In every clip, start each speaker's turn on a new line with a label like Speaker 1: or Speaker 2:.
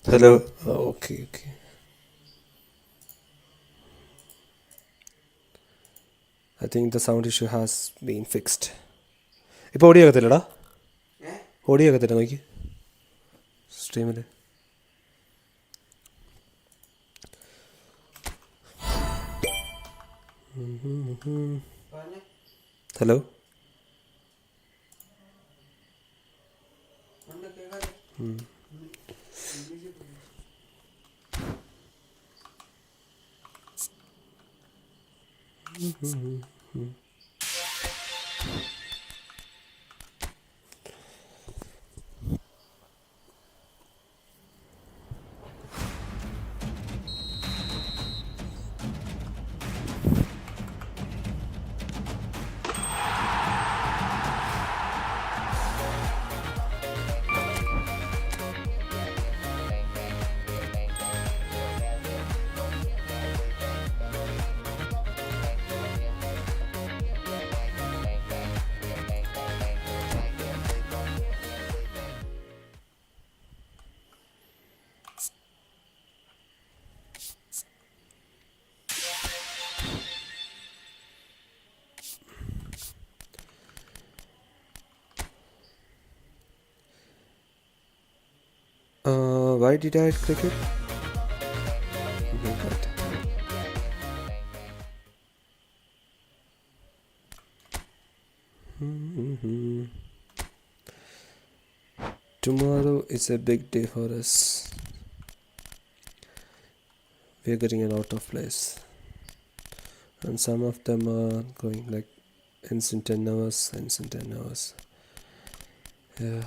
Speaker 1: Hello.
Speaker 2: Okay, okay. I think the sound issue has been fixed. ഇപ്പോൾ audio ആകത്തില്ലടാ, audio ആകത്തില്ല നോക്കി സ്ട്രീമിൽ. Hello. Why did I click it? Oh my god. Tomorrow is a big day for us. We are getting an out of place, and some of them are going like ends in 10 hours, ends in 10 hours. Yeah.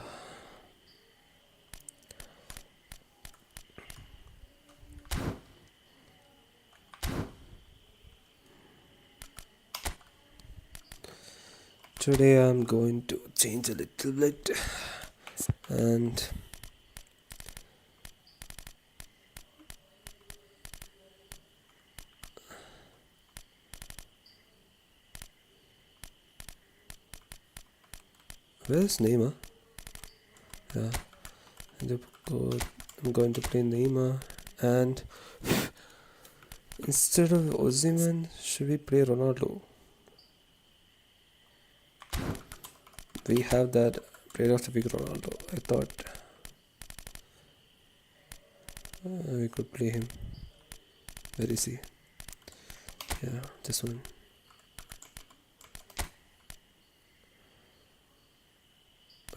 Speaker 2: Today I'm going to change a little bit, and where's Neymar? Yeah, I'm going to play Neymar, and instead of Osimhen, should we play Ronaldo? We have that player of the week Ronaldo. I thought we could play him. Where is he? Yeah, this one.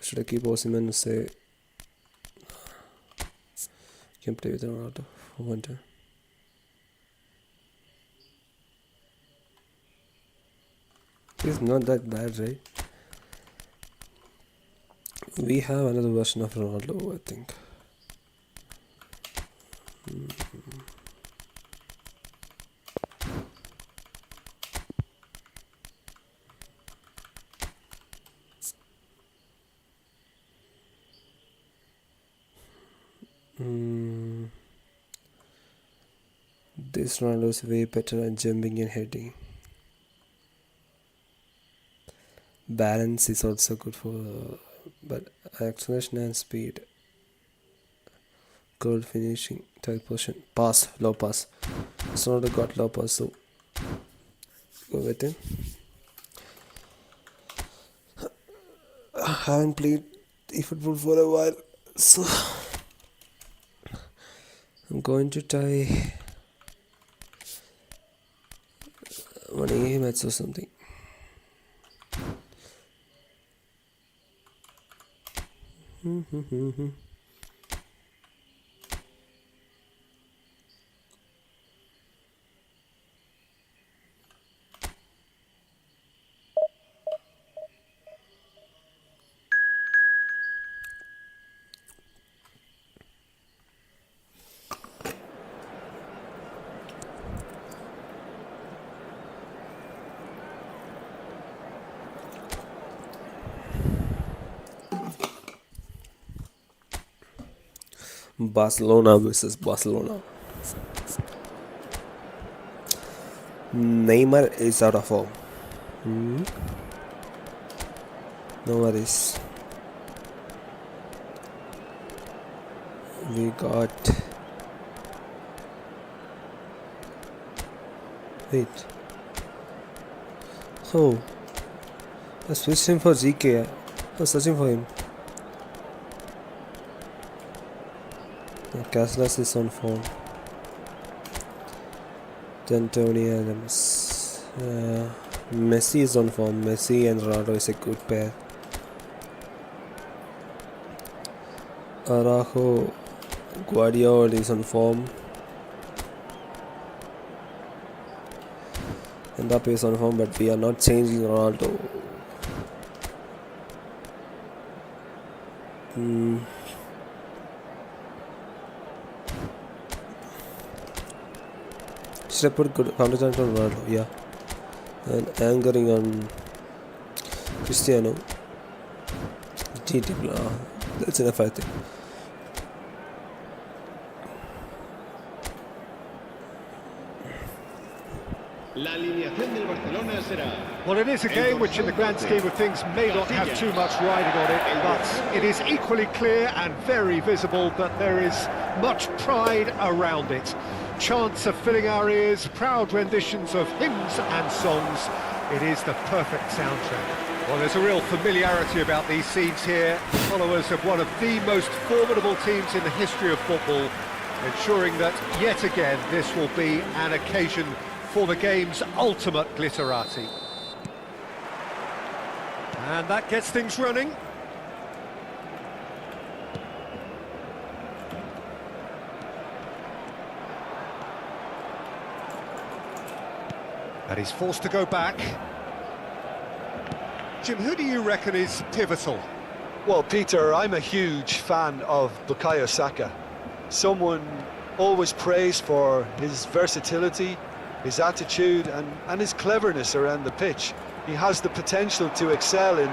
Speaker 2: Should I keep Osimhen and say can play with Ronaldo for one time? He's not that bad, right? We have another version of Ronaldo, I think. This Ronaldo is way better at jumping and heading. Balance is also good for, but acceleration and speed. Good finishing, tight position, pass, low pass. Ronaldo got low pass, so go with him. I haven't played eFootball for a while, so I'm going to try one A match or something. Barcelona versus Barcelona. Neymar is out of form. No worries. We got... Wait. Oh. I switched him for GK. I was searching for him. Casillas is on form. Then Tony Adams. Messi is on form. Messi and Ronaldo is a good pair. Araujo, Guardiola is on form. Mbappe is on form, but we are not changing Ronaldo. Should I put good counter on Ronaldo? Yeah. And angering on Cristiano. GT, that's enough, I think.
Speaker 1: Well, it is a game which in the grand scheme of things may not have too much riding on it, but it is equally clear and very visible that there is much pride around it. Chants are filling our ears, proud renditions of hymns and songs. It is the perfect soundtrack. Well, there's a real familiarity about these scenes here. Followers of one of the most formidable teams in the history of football, ensuring that yet again this will be an occasion for the game's ultimate glitterati. And that gets things running. And he's forced to go back. Jim, who do you reckon is pivotal?
Speaker 3: Well, Peter, I'm a huge fan of Bukayo Saka. Someone always praised for his versatility, his attitude and his cleverness around the pitch. He has the potential to excel in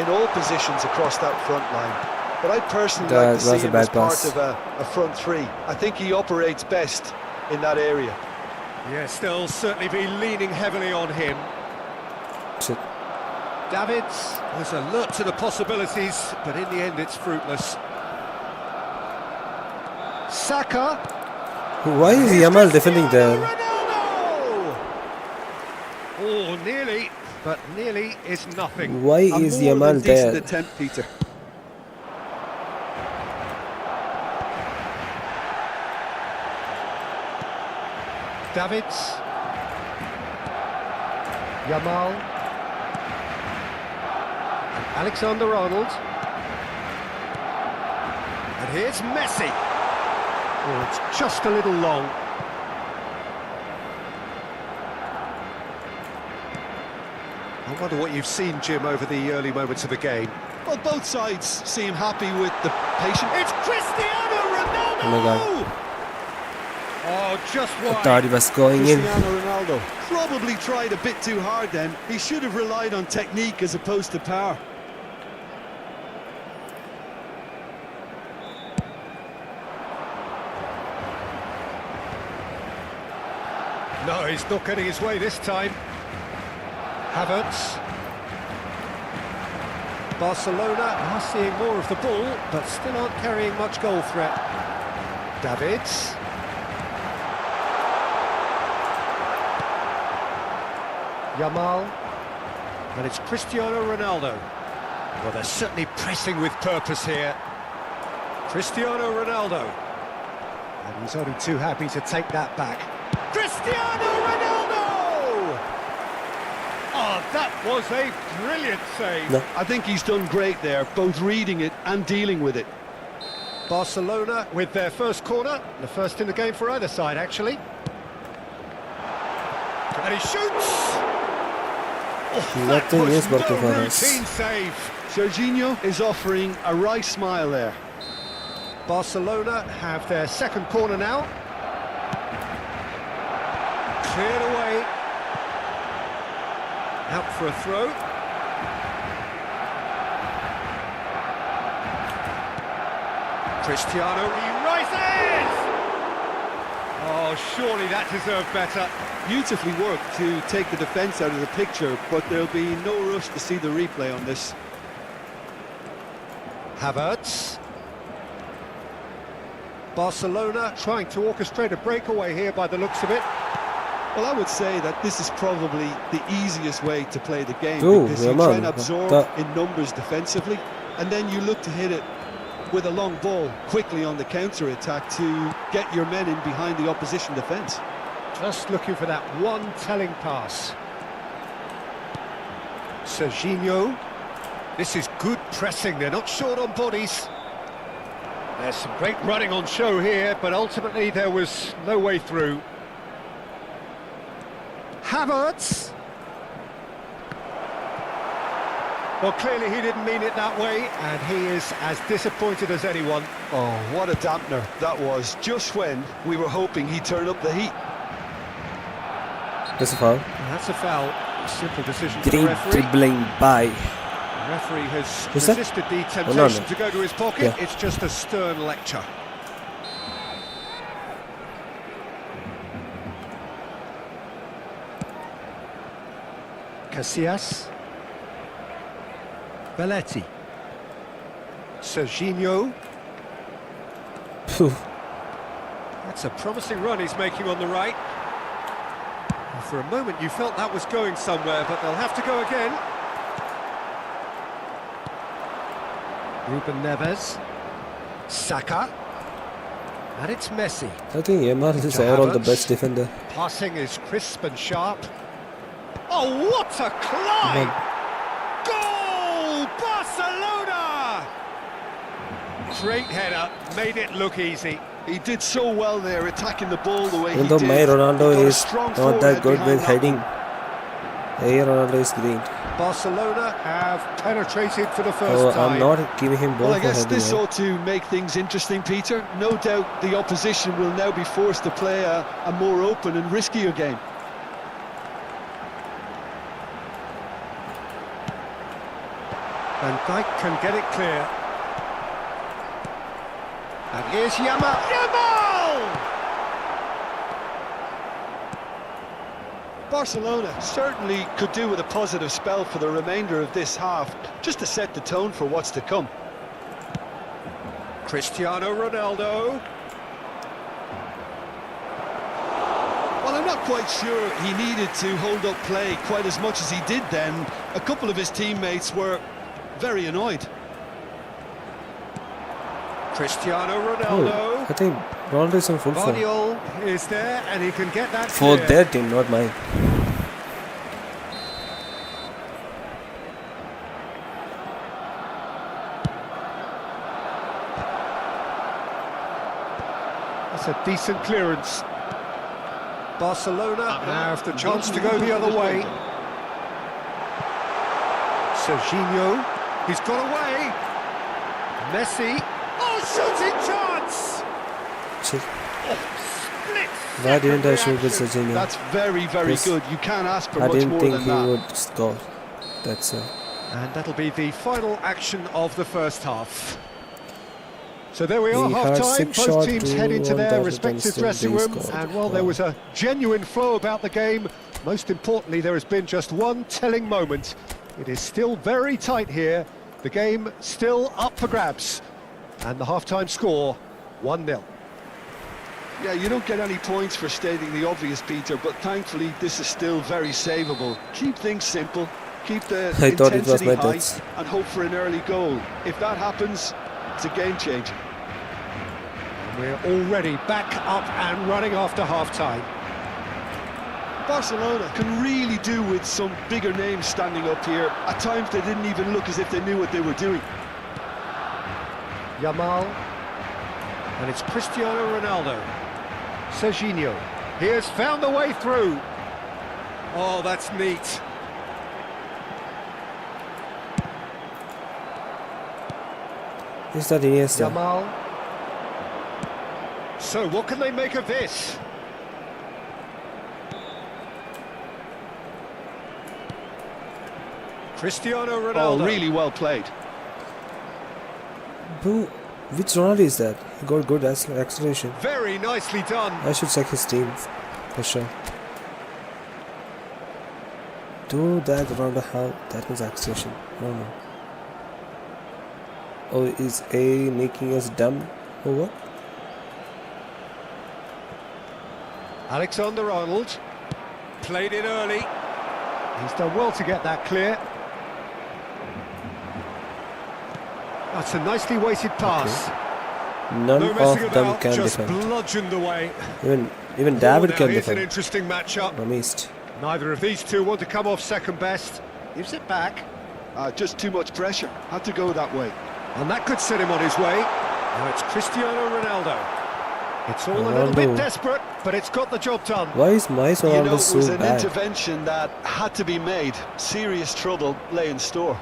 Speaker 3: all positions across that front line. But I personally like to see him as part of a front three. I think he operates best in that area.
Speaker 1: Yes, they'll certainly be leaning heavily on him.
Speaker 2: Shit.
Speaker 1: Davids was alert to the possibilities, but in the end it's fruitless. Saka.
Speaker 2: Why is Yamal defending there?
Speaker 1: Oh, nearly, but nearly is nothing.
Speaker 2: Why is Yamal there?
Speaker 3: Decent attempt, Peter.
Speaker 1: Davids. Yamal. And Alexander-Arnold. And here's Messi. Oh, it's just a little long. I wonder what you've seen, Jim, over the early moments of the game.
Speaker 3: Well, both sides seem happy with the patient.
Speaker 1: It's Cristiano Ronaldo!
Speaker 2: Oh my God.
Speaker 1: Oh, just wide.
Speaker 2: I thought he was going in.
Speaker 3: Cristiano Ronaldo probably tried a bit too hard then. He should have relied on technique as opposed to power.
Speaker 1: No, he's not getting his way this time. Havertz. Barcelona are seeing more of the ball, but still aren't carrying much goal threat. Davids. Yamal. And it's Cristiano Ronaldo. Well, they're certainly pressing with purpose here. Cristiano Ronaldo. And he's only too happy to take that back. Cristiano Ronaldo! Oh, that was a brilliant save.
Speaker 2: No.
Speaker 3: I think he's done great there, both reading it and dealing with it.
Speaker 1: Barcelona with their first corner, the first in the game for either side, actually. And he shoots! Oh,
Speaker 2: Nothing is working for us.
Speaker 1: Routine save.
Speaker 3: Serginho is offering a wry smile there.
Speaker 1: Barcelona have their second corner now. Cleared away. Out for a throw. Cristiano, he rises! Oh, surely that deserved better.
Speaker 3: Beautifully worked to take the defence out of the picture, but there'll be no rush to see the replay on this.
Speaker 1: Havertz. Barcelona trying to orchestrate a breakaway here by the looks of it.
Speaker 3: Well, I would say that this is probably the easiest way to play the game,
Speaker 2: Oh,
Speaker 3: because you
Speaker 2: yeah,
Speaker 3: try
Speaker 2: man.
Speaker 3: and absorb in numbers defensively, and then you look to hit it with a long ball quickly on the counter-attack to get your men in behind the opposition defence.
Speaker 1: Just looking for that one telling pass. Serginho. This is good pressing, they're not short on bodies. There's some great running on show here, but ultimately there was no way through. Havertz. Well, clearly he didn't mean it that way, and he is as disappointed as anyone.
Speaker 3: Oh, what a dampener that was, just when we were hoping he'd turn up the heat.
Speaker 2: That's a foul.
Speaker 1: And that's a foul. A simple decision for the
Speaker 2: Great
Speaker 1: referee.
Speaker 2: dribbling by.
Speaker 1: The referee has
Speaker 2: Who's that?
Speaker 1: resisted the
Speaker 2: Oh,
Speaker 1: temptation
Speaker 2: no.
Speaker 1: to go to his pocket.
Speaker 2: Yeah.
Speaker 1: It's just a stern lecture. Casillas. Belletti. Serginho.
Speaker 2: Phew.
Speaker 1: That's a promising run he's making on the right. Well, for a moment you felt that was going somewhere, but they'll have to go again. Ruben Neves. Saka. And it's Messi.
Speaker 2: I think Immortal is
Speaker 1: To
Speaker 2: overall the
Speaker 1: Havertz.
Speaker 2: best defender.
Speaker 1: Passing is crisp and sharp. Oh, what a climb! Goal! Barcelona! Great header, made it look easy.
Speaker 3: He did so well there, attacking the ball the way
Speaker 2: Even
Speaker 3: he
Speaker 2: though
Speaker 3: did.
Speaker 2: my
Speaker 3: He
Speaker 2: Ronaldo
Speaker 3: got a
Speaker 2: is
Speaker 3: strong
Speaker 2: not
Speaker 3: forward
Speaker 2: that good
Speaker 3: behind
Speaker 2: with
Speaker 3: that
Speaker 2: heading.
Speaker 3: one.
Speaker 2: Hey, Ronaldo is green.
Speaker 1: Barcelona have penetrated for the first
Speaker 2: Oh,
Speaker 1: time.
Speaker 2: I'm not giving him ball
Speaker 3: Well, I
Speaker 2: for
Speaker 3: guess
Speaker 2: heading.
Speaker 3: this
Speaker 2: eh?
Speaker 3: ought to make things interesting, Peter. No doubt the opposition will now be forced to play a more open and riskier game.
Speaker 1: And Byte can get it clear. And here's Yamal!
Speaker 3: Barcelona certainly could do with a positive spell for the remainder of this half, just to set the tone for what's to come.
Speaker 1: Cristiano Ronaldo.
Speaker 3: Well, I'm not quite sure he needed to hold up play quite as much as he did then. A couple of his teammates were very annoyed.
Speaker 1: Cristiano
Speaker 2: Oh,
Speaker 1: Ronaldo.
Speaker 2: I think Ronaldo is on full form.
Speaker 1: Guardiola is there and he can get that
Speaker 2: For
Speaker 1: clear.
Speaker 2: their team, not mine.
Speaker 1: That's a decent clearance. Barcelona have the chance to go the other way. Serginho, he's got away. Messi, oh, shooting chance!
Speaker 2: Shit.
Speaker 1: Oh, split
Speaker 2: Why didn't I
Speaker 1: second
Speaker 2: shoot with
Speaker 1: reaction.
Speaker 2: Serginho?
Speaker 3: That's very, very
Speaker 2: Yes.
Speaker 3: good. You can't ask for
Speaker 2: I
Speaker 3: much
Speaker 2: didn't
Speaker 3: more
Speaker 2: think
Speaker 3: than
Speaker 2: he
Speaker 3: that.
Speaker 2: would score. That's
Speaker 1: And that'll be the final action of the first half. So there we are,
Speaker 2: We had
Speaker 1: half-time.
Speaker 2: 6
Speaker 1: Both
Speaker 2: shots
Speaker 1: teams
Speaker 2: to
Speaker 1: head into
Speaker 2: 1
Speaker 1: their
Speaker 2: that and
Speaker 1: respective
Speaker 2: still
Speaker 1: dressing
Speaker 2: they
Speaker 1: room.
Speaker 2: scored.
Speaker 1: And while there
Speaker 2: Wow.
Speaker 1: was a genuine flow about the game, most importantly, there has been just one telling moment. It is still very tight here. The game still up for grabs. And the half-time score, 1-0.
Speaker 3: Yeah, you don't get any points for stating the obvious, Peter, but thankfully this is still very savable. Keep things simple, keep the
Speaker 2: I thought it was
Speaker 3: intensity
Speaker 2: my
Speaker 3: high,
Speaker 2: touch.
Speaker 3: and hope for an early goal. If that happens, it's a game changer.
Speaker 1: We're already back up and running after half-time.
Speaker 3: Barcelona can really do with some bigger names standing up here. At times they didn't even look as if they knew what they were doing.
Speaker 1: Yamal. And it's Cristiano Ronaldo. Serginho. He has found a way through. Oh, that's neat.
Speaker 2: Is that Iniesta?
Speaker 1: Yamal. So what can they make of this? Cristiano Ronaldo.
Speaker 3: Oh, really well played.
Speaker 2: Bro, which Ronaldo is that? He got good acceleration.
Speaker 1: Very nicely done.
Speaker 2: I should check his team for sure. Do that Ronaldo have that much acceleration? No. Oh, is A making us dumb or what?
Speaker 1: Alexander-Arnold. Played it early. He's done well to get that clear. That's a nicely weighted pass.
Speaker 2: None
Speaker 1: No
Speaker 2: of
Speaker 1: messing
Speaker 2: them
Speaker 1: about,
Speaker 2: can
Speaker 1: just
Speaker 2: defend.
Speaker 1: bludgeoned away.
Speaker 2: Even David
Speaker 1: now
Speaker 2: can
Speaker 1: here's an
Speaker 2: defend.
Speaker 1: interesting matchup.
Speaker 2: Amazed.
Speaker 1: Neither of these two want to come off second best. Gives it back.
Speaker 3: Just too much pressure. Had to go that way.
Speaker 1: And that could set him on his way. Now it's Cristiano Ronaldo. It's all a little bit
Speaker 2: Ronaldo.
Speaker 1: desperate, but it's got the job done.
Speaker 2: Why is my
Speaker 3: You
Speaker 2: Ronaldo
Speaker 3: know, it
Speaker 2: so
Speaker 3: was an
Speaker 2: bad?
Speaker 3: intervention that had to be made. Serious trouble lay in store.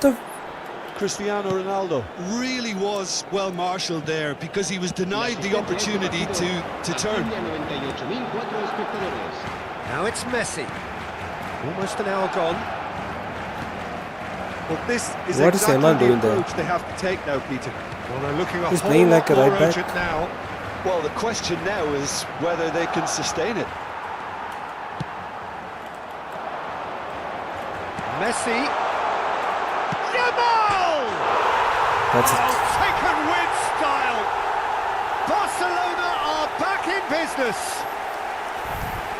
Speaker 2: The
Speaker 4: Cristiano Ronaldo really was well marshalled there because he was denied the opportunity to turn.
Speaker 1: Now it's Messi. Almost an hour gone.
Speaker 3: Well, this is
Speaker 2: What is
Speaker 3: exactly
Speaker 2: Emma
Speaker 3: the
Speaker 2: doing there?
Speaker 3: approach they have to take now, Peter.
Speaker 1: Well, they're looking a
Speaker 2: He's
Speaker 1: whole
Speaker 2: playing
Speaker 1: lot
Speaker 2: like a
Speaker 1: more
Speaker 2: right back.
Speaker 1: urgent now.
Speaker 3: Well, the question now is whether they can sustain it.
Speaker 1: Messi. Yamal!
Speaker 2: That's it.
Speaker 1: Taken with style. Barcelona are back in business.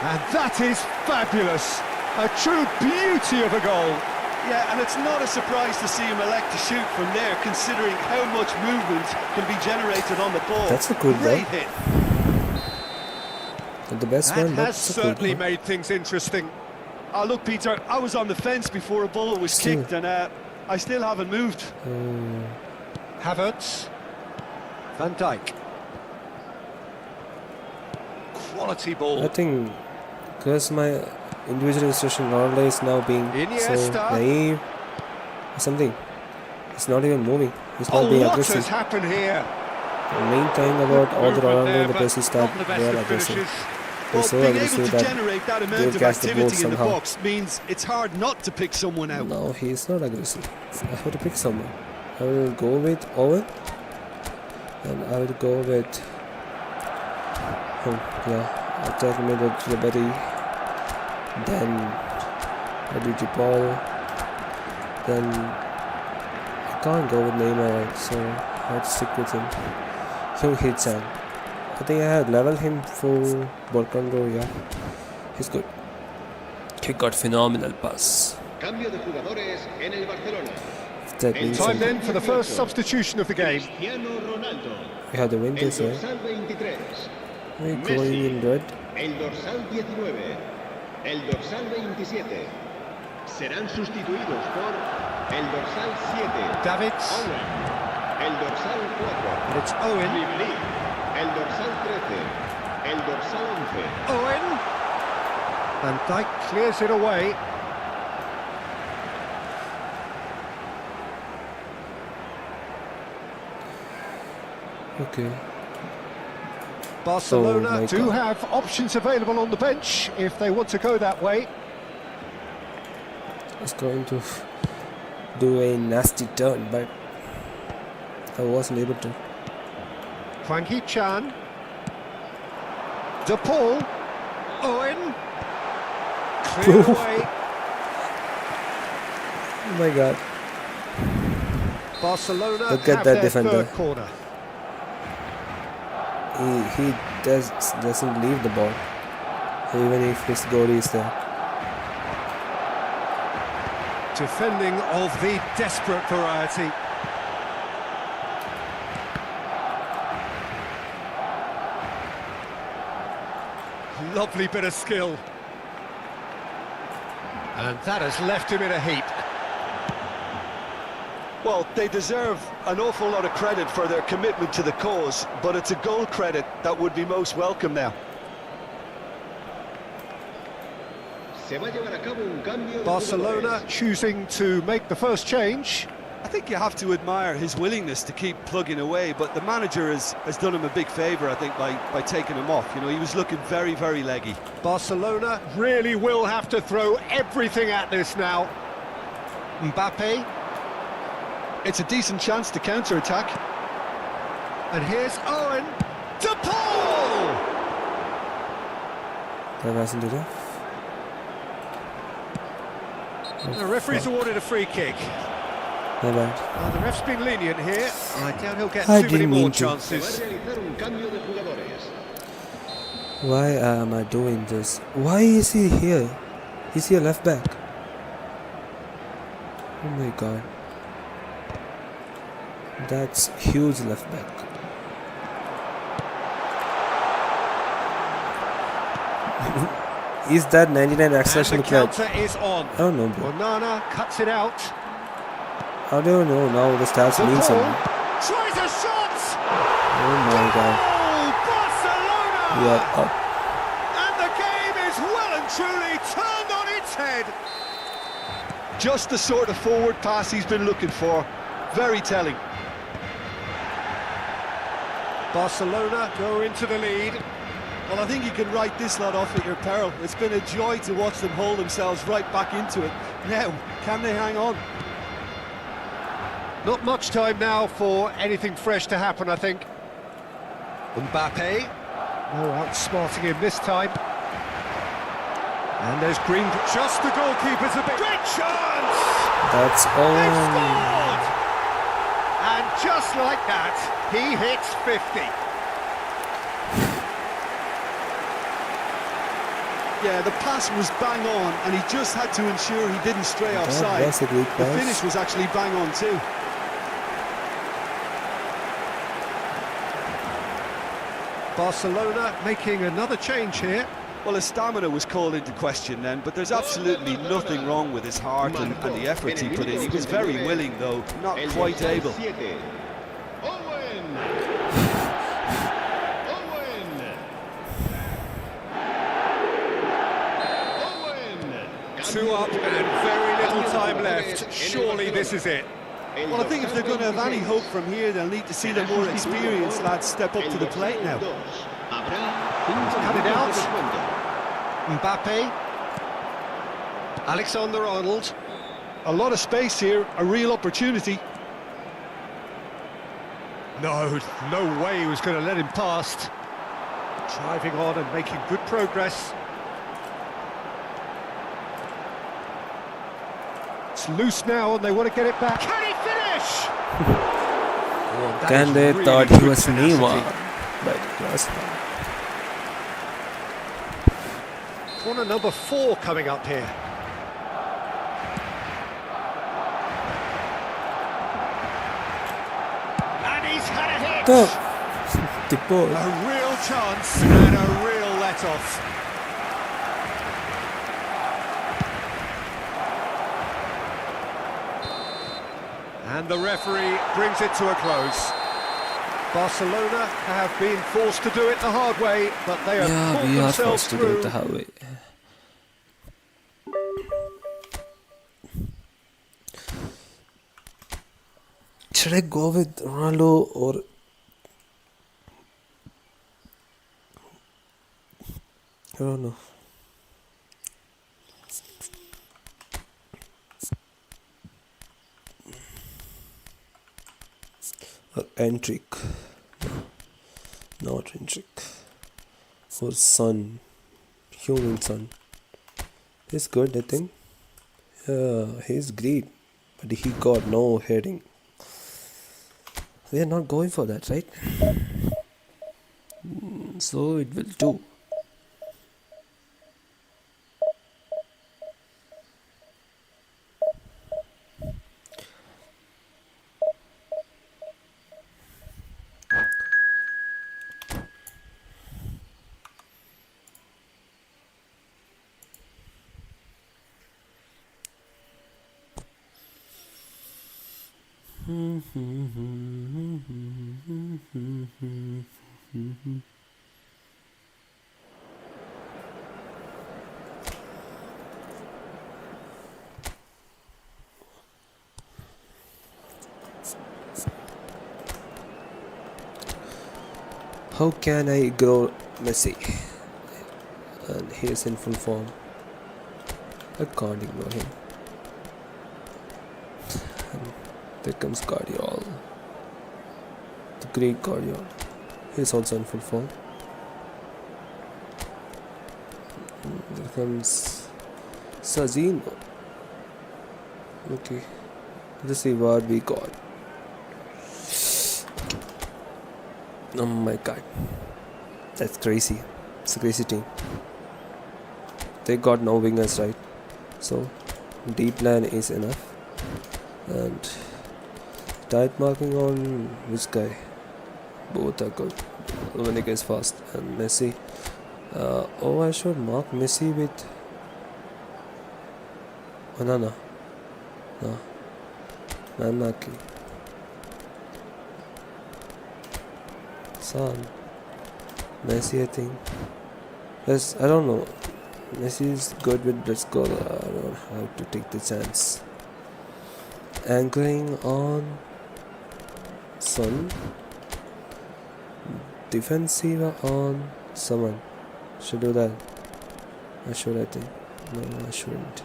Speaker 1: And that is fabulous. A true beauty of a goal.
Speaker 4: Yeah, and it's not a surprise to see him elect to shoot from there, considering how much movement can be generated on the ball.
Speaker 2: That's a good
Speaker 4: Great
Speaker 2: goal.
Speaker 4: hit.
Speaker 2: Not the best
Speaker 1: That
Speaker 2: one, but
Speaker 1: has
Speaker 2: it's a good
Speaker 1: certainly
Speaker 2: one.
Speaker 1: made things interesting.
Speaker 4: Oh, look, Peter, I was on the fence before a ball was
Speaker 2: Still.
Speaker 4: kicked, and I still haven't moved.
Speaker 1: Havertz. Van Dijk. Quality
Speaker 2: I
Speaker 1: ball.
Speaker 2: think because my individual illustration Ronaldo is now being so
Speaker 1: Iniesta.
Speaker 2: naive or something. He's not even moving. He's not
Speaker 1: Oh,
Speaker 2: being
Speaker 1: what has
Speaker 2: aggressive.
Speaker 1: happened here?
Speaker 2: The main thing about all the
Speaker 1: Movement
Speaker 2: Ronaldo
Speaker 1: there,
Speaker 2: in the
Speaker 1: but
Speaker 2: places that
Speaker 1: not the best
Speaker 2: they are
Speaker 1: of
Speaker 2: aggressive.
Speaker 1: finishes.
Speaker 2: They're
Speaker 4: Well,
Speaker 2: so
Speaker 4: being able
Speaker 2: aggressive
Speaker 4: to
Speaker 2: that
Speaker 4: generate that
Speaker 2: they'll
Speaker 4: amount of
Speaker 2: catch the ball
Speaker 4: activity in the
Speaker 2: somehow.
Speaker 4: box means it's hard not to pick someone out.
Speaker 2: No, he's not aggressive. I have to pick someone. I will go with Owen. And I will go with attack mid with Ribery. Then I do Paul. Then I can't go with Neymar, so I have to stick with him. So Hee-chan. I think I had leveled him for ball control, yeah. He's good. He got phenomenal pass.
Speaker 5: Cambio de jugadores en el Barcelona.
Speaker 2: That means
Speaker 1: Time
Speaker 2: something.
Speaker 1: then for the first substitution of the game.
Speaker 5: Cristiano Ronaldo.
Speaker 2: We have the
Speaker 5: El
Speaker 2: winters, right?
Speaker 5: dorsal 23.
Speaker 2: We're going in red.
Speaker 5: El dorsal 19. El dorsal 27. Serán sustituidos por el dorsal 7.
Speaker 1: Davids.
Speaker 5: Owen. El dorsal 4.
Speaker 1: And it's Owen.
Speaker 5: Ribery. El dorsal 13. El dorsal 11.
Speaker 1: Owen. Van Dijk clears it away.
Speaker 2: Okay.
Speaker 1: Barcelona
Speaker 2: Oh my
Speaker 1: do
Speaker 2: God.
Speaker 1: have options available on the bench if they want to go that way.
Speaker 2: I was going to do a nasty turn, but I wasn't able to.
Speaker 1: Hwang Hee-chan. De Paul. Owen. Clear away.
Speaker 2: Oh my god.
Speaker 1: Barcelona
Speaker 2: Look at
Speaker 1: have
Speaker 2: that
Speaker 1: their
Speaker 2: defender.
Speaker 1: third corner.
Speaker 2: He doesn't leave the ball. Even if his goalie is there.
Speaker 1: Defending of the desperate variety. Lovely bit of skill. And that has left him in a heap.
Speaker 3: Well, they deserve an awful lot of credit for their commitment to the cause, but it's a goal credit that would be most welcome now.
Speaker 5: Se va a llevar a cabo un cambio de
Speaker 1: Barcelona
Speaker 5: jugadores.
Speaker 1: choosing to make the first change.
Speaker 4: I think you have to admire his willingness to keep plugging away, but the manager has done him a big favour, I think, by taking him off. You know, he was looking very, very leggy.
Speaker 1: Barcelona really will have to throw everything at this now. Mbappe.
Speaker 3: It's a decent chance to counter-attack.
Speaker 1: And here's Owen. De Paul!
Speaker 2: That wasn't enough.
Speaker 1: The referee's awarded a free kick.
Speaker 2: My bad.
Speaker 1: Well, the ref's been lenient here. I doubt he'll get
Speaker 2: I
Speaker 1: too many
Speaker 2: didn't
Speaker 1: more
Speaker 2: mean to.
Speaker 5: Se va a
Speaker 1: chances.
Speaker 5: realizar un cambio de jugadores.
Speaker 2: Why am I doing this? Why is he here? He's here left back. Oh my god. That's huge left back. Is that 99 acceleration
Speaker 1: And the
Speaker 2: club?
Speaker 1: counter is on.
Speaker 2: I don't know, bro.
Speaker 1: Onana cuts it out.
Speaker 2: I don't know now the stats mean
Speaker 1: Paul
Speaker 2: something.
Speaker 1: tries a shot.
Speaker 2: Oh my god.
Speaker 1: Oh, Barcelona!
Speaker 2: We are up.
Speaker 1: And the game is well and truly turned on its head.
Speaker 3: Just the sort of forward pass he's been looking for. Very telling.
Speaker 1: Barcelona go into the lead.
Speaker 4: Well, I think you can write this lot off at your peril. It's been a joy to watch them hold themselves right back into it. Now, can they hang on?
Speaker 1: Not much time now for anything fresh to happen, I think. Mbappe. No outsmarting him this time. And there's Green. Just the goalkeeper's a bit. Great chance!
Speaker 2: That's all.
Speaker 1: They've scored! And just like that, he hits 50.
Speaker 4: Yeah, the pass was bang on, and he just had to ensure he didn't stray offside.
Speaker 2: was a great
Speaker 4: The
Speaker 2: pass.
Speaker 4: finish was actually bang on too.
Speaker 1: Barcelona making another change here.
Speaker 4: Well, his stamina was called into question then, but there's absolutely nothing wrong with his heart and the efforts he put in. He was very willing, though, not quite able.
Speaker 1: Two up and very little time left. Surely this is it.
Speaker 4: Well, I think if they're going to have any hope from here, they'll need to see the more experienced lads step up to the plate now.
Speaker 1: Cut it out. Mbappe. Alexander-Arnold.
Speaker 3: A lot of space here, a real opportunity.
Speaker 1: No way he was going to let him past. Driving on and making good progress. It's loose now and they want to get it back. Can he finish? Oh,
Speaker 2: Can they
Speaker 1: really
Speaker 2: thought he
Speaker 1: good
Speaker 2: was
Speaker 1: tenacity.
Speaker 2: Neymar, but he was not.
Speaker 1: Corner number 4 coming up here. And he's had a hit.
Speaker 2: Go. The ball.
Speaker 1: A real chance and a real let-off. And the referee brings it to a close. Barcelona have been forced to do it the hard way, but they have
Speaker 2: Yeah,
Speaker 1: pulled
Speaker 2: we are
Speaker 1: themselves
Speaker 2: supposed to do
Speaker 1: through.
Speaker 2: it the hard way. Should I go with Ronaldo or I don't know. Or Endrick. No, not Endrick. Or Son. Human Son. He's good, I think. Yeah, he's great. But he got no heading. We are not going for that, right? So it will do. How can I grow Messi? And he is in full form. I can't ignore him. And there comes Guardiola. The great Guardiola. He is also in full form. There comes Sazino. Okay. Let's see what we got. Oh my god. That's crazy. It's a crazy team. They got no wingers, right? So deep line is enough. And tight marking on which guy? Both are good. Dominic is fast and Messi. Oh, I should mark Messi with. Oh, no. I'm marking. Son. Messi, I think. Yes, I don't know. Messi is good with blood score. I don't have to take the chance. Anchoring on Son. Defensive on someone. Should do that. I should, I think. No, I shouldn't.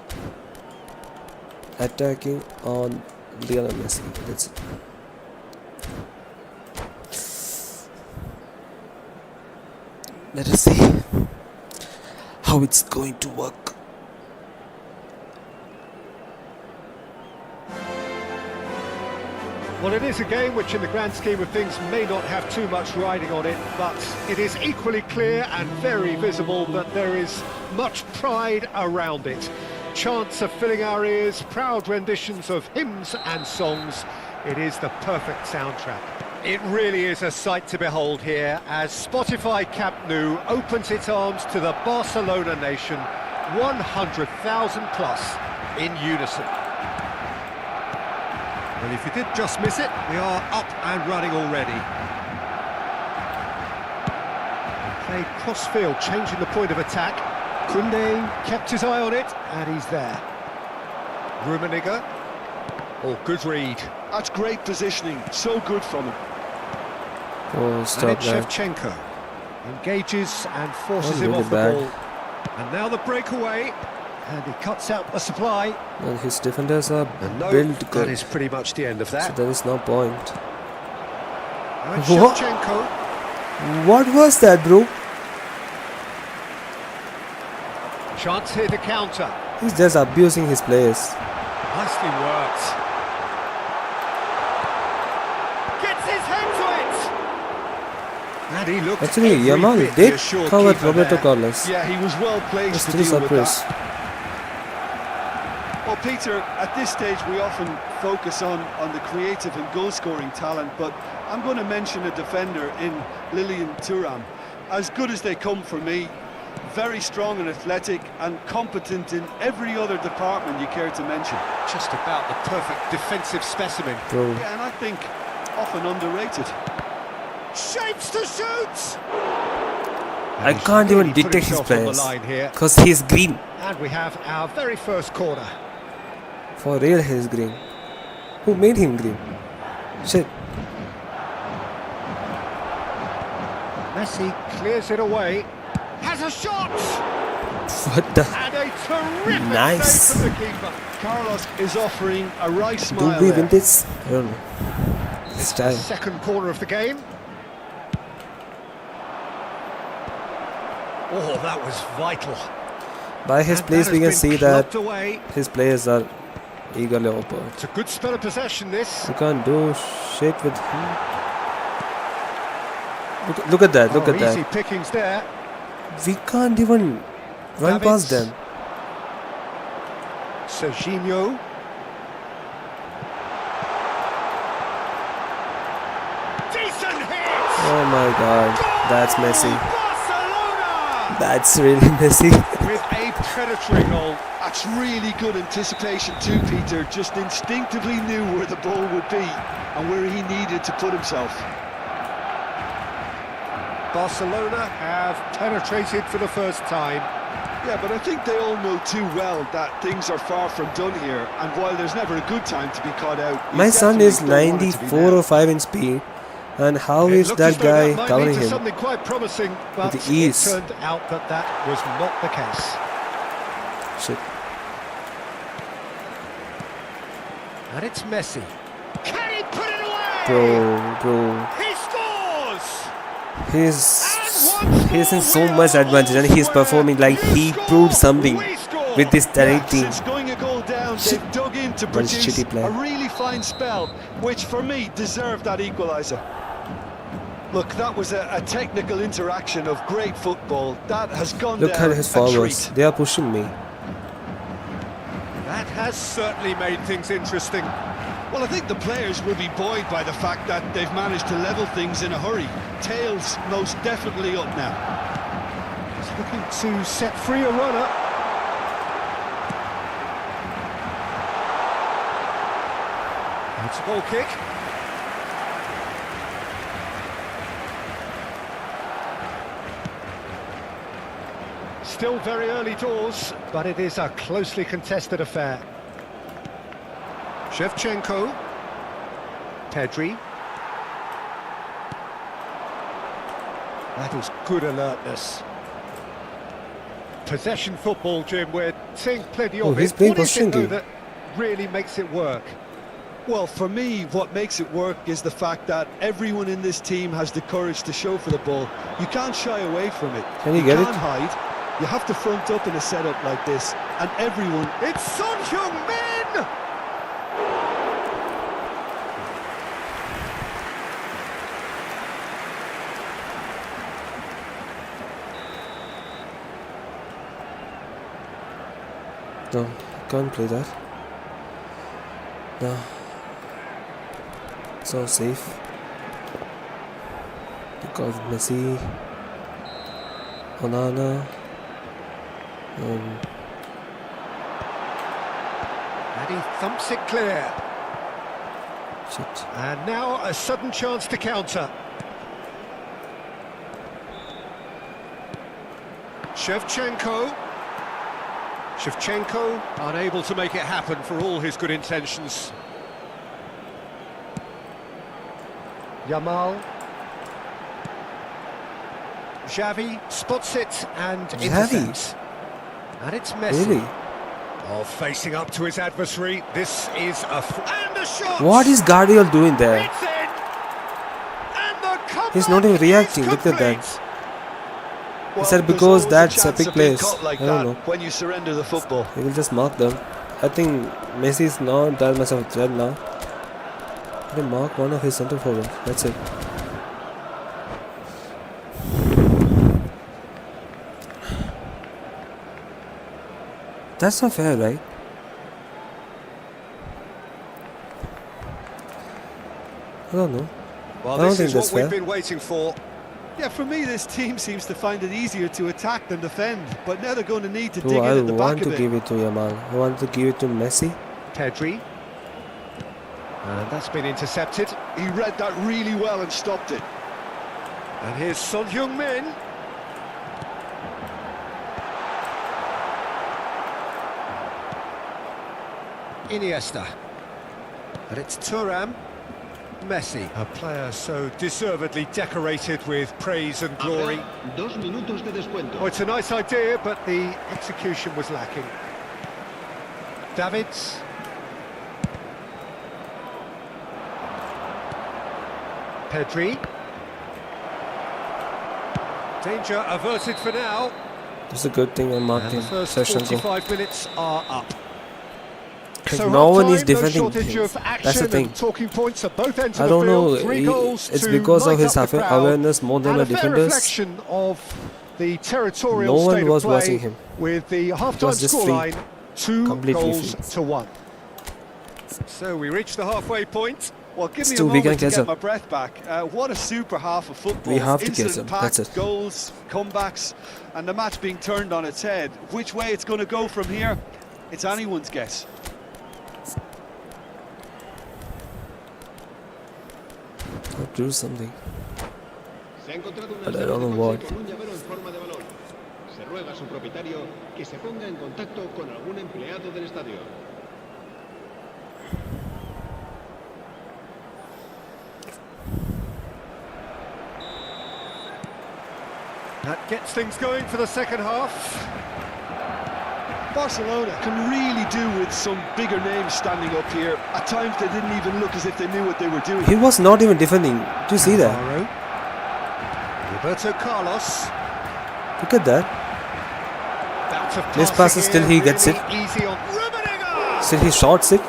Speaker 2: Attacking on Lionel Messi. That's it. Let us see how it's going to work.
Speaker 1: Well, it is a game which in the grand scheme of things may not have too much riding on it, but it is equally clear and very visible that there is much pride around it. Chants are filling our ears, proud renditions of hymns and songs. It is the perfect soundtrack. It really is a sight to behold here as Spotify Camp Nou opens its arms to the Barcelona nation, 100,000 plus in unison. Well, if you did just miss it, we are up and running already. And played cross-field, changing the point of attack. Koundé kept his eye on it, and he's there. Rummenigge. Oh, good read.
Speaker 4: That's great positioning, so good from him.
Speaker 2: Oh,
Speaker 1: And
Speaker 2: stop
Speaker 1: it's
Speaker 2: that.
Speaker 1: Shevchenko. Engages and forces
Speaker 2: That's
Speaker 1: him
Speaker 2: really
Speaker 1: off the
Speaker 2: bad.
Speaker 1: ball. And now the breakaway. And he cuts out the supply.
Speaker 2: And his defenders are
Speaker 1: And no,
Speaker 2: built
Speaker 1: that
Speaker 2: good.
Speaker 1: is pretty much the end of
Speaker 2: So
Speaker 1: that.
Speaker 2: there is no point.
Speaker 1: And
Speaker 2: What?
Speaker 1: Shevchenko.
Speaker 2: What was that, bro?
Speaker 1: Chance here to counter.
Speaker 2: He's just abusing his players.
Speaker 1: Nicely worked. Gets his head to it. And he looked
Speaker 2: Actually,
Speaker 1: every
Speaker 2: Yamal
Speaker 1: bit
Speaker 2: did
Speaker 1: the assured
Speaker 2: cover
Speaker 1: keeper
Speaker 2: Roberto
Speaker 1: there.
Speaker 2: Carlos.
Speaker 4: Yeah, he was well placed
Speaker 2: That's
Speaker 4: to
Speaker 2: still
Speaker 4: deal with
Speaker 2: surprise.
Speaker 4: that. Well, Peter, at this stage we often focus on the creative and goal-scoring talent, but I'm going to mention a defender in Lilian Thuram. As good as they come for me, very strong and athletic and competent in every other department you care to mention.
Speaker 1: Just about the perfect defensive specimen.
Speaker 2: Bro,
Speaker 4: Yeah, and I think often underrated.
Speaker 1: Shapes to shoot!
Speaker 2: I can't even detect his players
Speaker 1: Here.
Speaker 2: because he's green.
Speaker 1: And we have our very first corner.
Speaker 2: For real, he's green. Who made him green? Shit.
Speaker 1: Messi clears it away. Has a shot!
Speaker 2: What the?
Speaker 1: And a terrific
Speaker 2: Nice.
Speaker 1: save from the keeper.
Speaker 4: Carlos is offering a right
Speaker 2: Do
Speaker 4: smile
Speaker 2: we
Speaker 4: there.
Speaker 2: win this? I don't know. This time.
Speaker 1: Second corner of the game. Oh, that was vital.
Speaker 2: By his
Speaker 1: And
Speaker 2: plays,
Speaker 1: that
Speaker 2: we can
Speaker 1: has been
Speaker 2: see that
Speaker 1: clubbed away.
Speaker 2: his players are eagerly open.
Speaker 1: It's a good spell of possession, this.
Speaker 2: You can't do shit with him. Look at that, look at
Speaker 1: Easy
Speaker 2: that.
Speaker 1: pickings there.
Speaker 2: We can't even run past them.
Speaker 1: Serginho. Decent hit!
Speaker 2: Oh my god, that's Messi.
Speaker 1: Barcelona!
Speaker 2: That's really Messi.
Speaker 1: With a predatory goal.
Speaker 4: That's really good anticipation too, Peter. Just instinctively knew where the ball would be and where he needed to put himself.
Speaker 1: Barcelona have penetrated for the first time.
Speaker 4: Yeah, but I think they all know too well that things are far from done here, and while there's never a good time to be caught out, you
Speaker 2: My son is
Speaker 4: definitely don't want it to be
Speaker 2: 94
Speaker 4: now.
Speaker 2: or 5 in speed. And how
Speaker 1: It
Speaker 2: is
Speaker 1: looked
Speaker 2: that
Speaker 1: as though
Speaker 2: guy
Speaker 1: might
Speaker 2: covering
Speaker 1: lead to
Speaker 2: him?
Speaker 1: something quite promising, but
Speaker 2: With
Speaker 1: it
Speaker 2: ease.
Speaker 1: turned out that that was not the case.
Speaker 2: Shit.
Speaker 1: And it's Messi. Can he put it away?
Speaker 2: Bro.
Speaker 1: He scores!
Speaker 2: He's in so much advantage and he's performing like he proved something with this talent team.
Speaker 4: Since going a goal down,
Speaker 2: Shit.
Speaker 4: they've dug in to
Speaker 2: What a
Speaker 4: produce
Speaker 2: shitty play.
Speaker 4: a really fine spell, which for me deserved that equaliser.
Speaker 3: Look, that was a technical interaction of great football. That has gone
Speaker 2: Look
Speaker 3: down
Speaker 2: at his
Speaker 3: a
Speaker 2: forwards.
Speaker 3: treat.
Speaker 2: They are pushing me.
Speaker 1: That has certainly made things interesting.
Speaker 4: Well, I think the players will be buoyed by the fact that they've managed to level things in a hurry. Tails most definitely up now.
Speaker 1: He's looking to set free a runner. It's a goal kick. Still very early doors, but it is a closely contested affair. Shevchenko. Pedri. That is good alertness. Possession football, Jim, we're seeing plenty
Speaker 2: Oh,
Speaker 1: of
Speaker 2: he's
Speaker 1: it.
Speaker 2: playing
Speaker 1: What is it, though,
Speaker 2: possession
Speaker 1: that really makes it work?
Speaker 3: Well, for me, what makes it work is the fact that everyone in this team has the courage to show for the ball. You can't shy away from it.
Speaker 2: Can you get it?
Speaker 3: can't hide. You have to front up in a setup like this, and everyone...
Speaker 1: It's Son Heung-min!
Speaker 2: No, I can't play that. No. So safe. Because Messi, Onana,
Speaker 1: And he thumps it clear.
Speaker 2: shit.
Speaker 1: And now a sudden chance to counter. Shevchenko. Shevchenko unable to make it happen for all his good intentions. Yamal. Xavi spots it and
Speaker 2: Xavi?
Speaker 1: intercepts. And it's Messi.
Speaker 2: Really?
Speaker 1: Oh, facing up to his adversary. This is and a shot.
Speaker 2: What is Guardiola doing there?
Speaker 1: It's in. And the comeback
Speaker 2: He's not even
Speaker 1: is
Speaker 2: reacting. Look at that.
Speaker 1: complete.
Speaker 3: Well,
Speaker 2: Is that
Speaker 3: there's
Speaker 2: because
Speaker 3: always a
Speaker 2: that's a
Speaker 3: chance
Speaker 2: big
Speaker 3: of being
Speaker 2: place?
Speaker 3: caught like
Speaker 2: I don't
Speaker 3: that
Speaker 2: know.
Speaker 3: when you surrender the football.
Speaker 2: He will just mark them. I think Messi is not that much of a threat now. He can mark one of his centre forwards. That's it. That's not fair, right? I don't know.
Speaker 1: Well,
Speaker 2: I don't
Speaker 1: this
Speaker 2: think
Speaker 1: is what
Speaker 2: that's
Speaker 1: we've
Speaker 2: fair.
Speaker 1: been waiting for.
Speaker 4: Yeah, for me, this team seems to find it easier to attack than defend, but now they're going to need to
Speaker 2: Bro,
Speaker 4: dig in
Speaker 2: I
Speaker 4: at the
Speaker 2: want
Speaker 4: back
Speaker 2: to
Speaker 4: of
Speaker 2: give
Speaker 4: it.
Speaker 2: it to Yamal. I want to give it to Messi.
Speaker 1: Pedri. And that's been intercepted.
Speaker 4: He read that really well and stopped it.
Speaker 1: And here's Son Heung-min. Iniesta. And it's Thuram. Messi, a player so deservedly decorated with praise and glory.
Speaker 5: Habrá 2 minutos de descuento.
Speaker 1: Oh, it's a nice idea, but the execution was lacking. Davids. Pedri. Danger averted for now.
Speaker 2: It's a good thing I marked
Speaker 1: And
Speaker 2: him.
Speaker 1: the first
Speaker 2: Session goal.
Speaker 1: 45 minutes are up.
Speaker 2: Because no one is defending
Speaker 1: no shortage
Speaker 2: him.
Speaker 1: of action.
Speaker 2: That's the thing.
Speaker 1: And talking points at both ends
Speaker 2: I
Speaker 1: of the
Speaker 2: don't know.
Speaker 1: field. 3 goals
Speaker 2: It's
Speaker 1: to
Speaker 2: because of
Speaker 1: light
Speaker 2: his
Speaker 1: up the crowd,
Speaker 2: awareness more than
Speaker 1: and
Speaker 2: the
Speaker 1: a fair
Speaker 2: defenders.
Speaker 1: reflection of the territorial
Speaker 2: No one
Speaker 1: state
Speaker 2: was
Speaker 1: of play
Speaker 2: watching him.
Speaker 1: with the half-time
Speaker 2: was just free.
Speaker 1: scoreline 2
Speaker 2: Completely
Speaker 1: goals
Speaker 2: free.
Speaker 1: to 1. So we reach the halfway point.
Speaker 4: Well, give me a
Speaker 2: Still, we
Speaker 4: moment
Speaker 2: can
Speaker 4: to
Speaker 2: catch
Speaker 4: get
Speaker 2: up.
Speaker 4: my breath back. What a super half of football.
Speaker 2: We have to catch
Speaker 4: Instant
Speaker 2: up, that's
Speaker 4: packed
Speaker 2: it.
Speaker 4: goals, comebacks, and the match being turned on its head. Which way it's going to go from here, it's anyone's guess.
Speaker 2: I'll do something.
Speaker 5: Se ha encontrado una
Speaker 2: But I
Speaker 5: llave
Speaker 2: don't
Speaker 5: de
Speaker 2: know
Speaker 5: coche
Speaker 2: what.
Speaker 5: con un llavero en forma de balón. Se ruega a su propietario que se ponga en contacto con algún empleado del estadio.
Speaker 1: That gets things going for the second half.
Speaker 4: Barcelona can really do with some bigger names standing up here. At times they didn't even look as if they knew what they were doing.
Speaker 2: He was not even defending. Do you see that?
Speaker 1: Alvaro. Roberto Carlos.
Speaker 2: Look at that.
Speaker 1: Bout of
Speaker 2: This
Speaker 1: passing
Speaker 2: pass is still
Speaker 1: here,
Speaker 2: he gets
Speaker 1: really
Speaker 2: it.
Speaker 1: Easy on Rummenigge!
Speaker 2: Still he shorts it.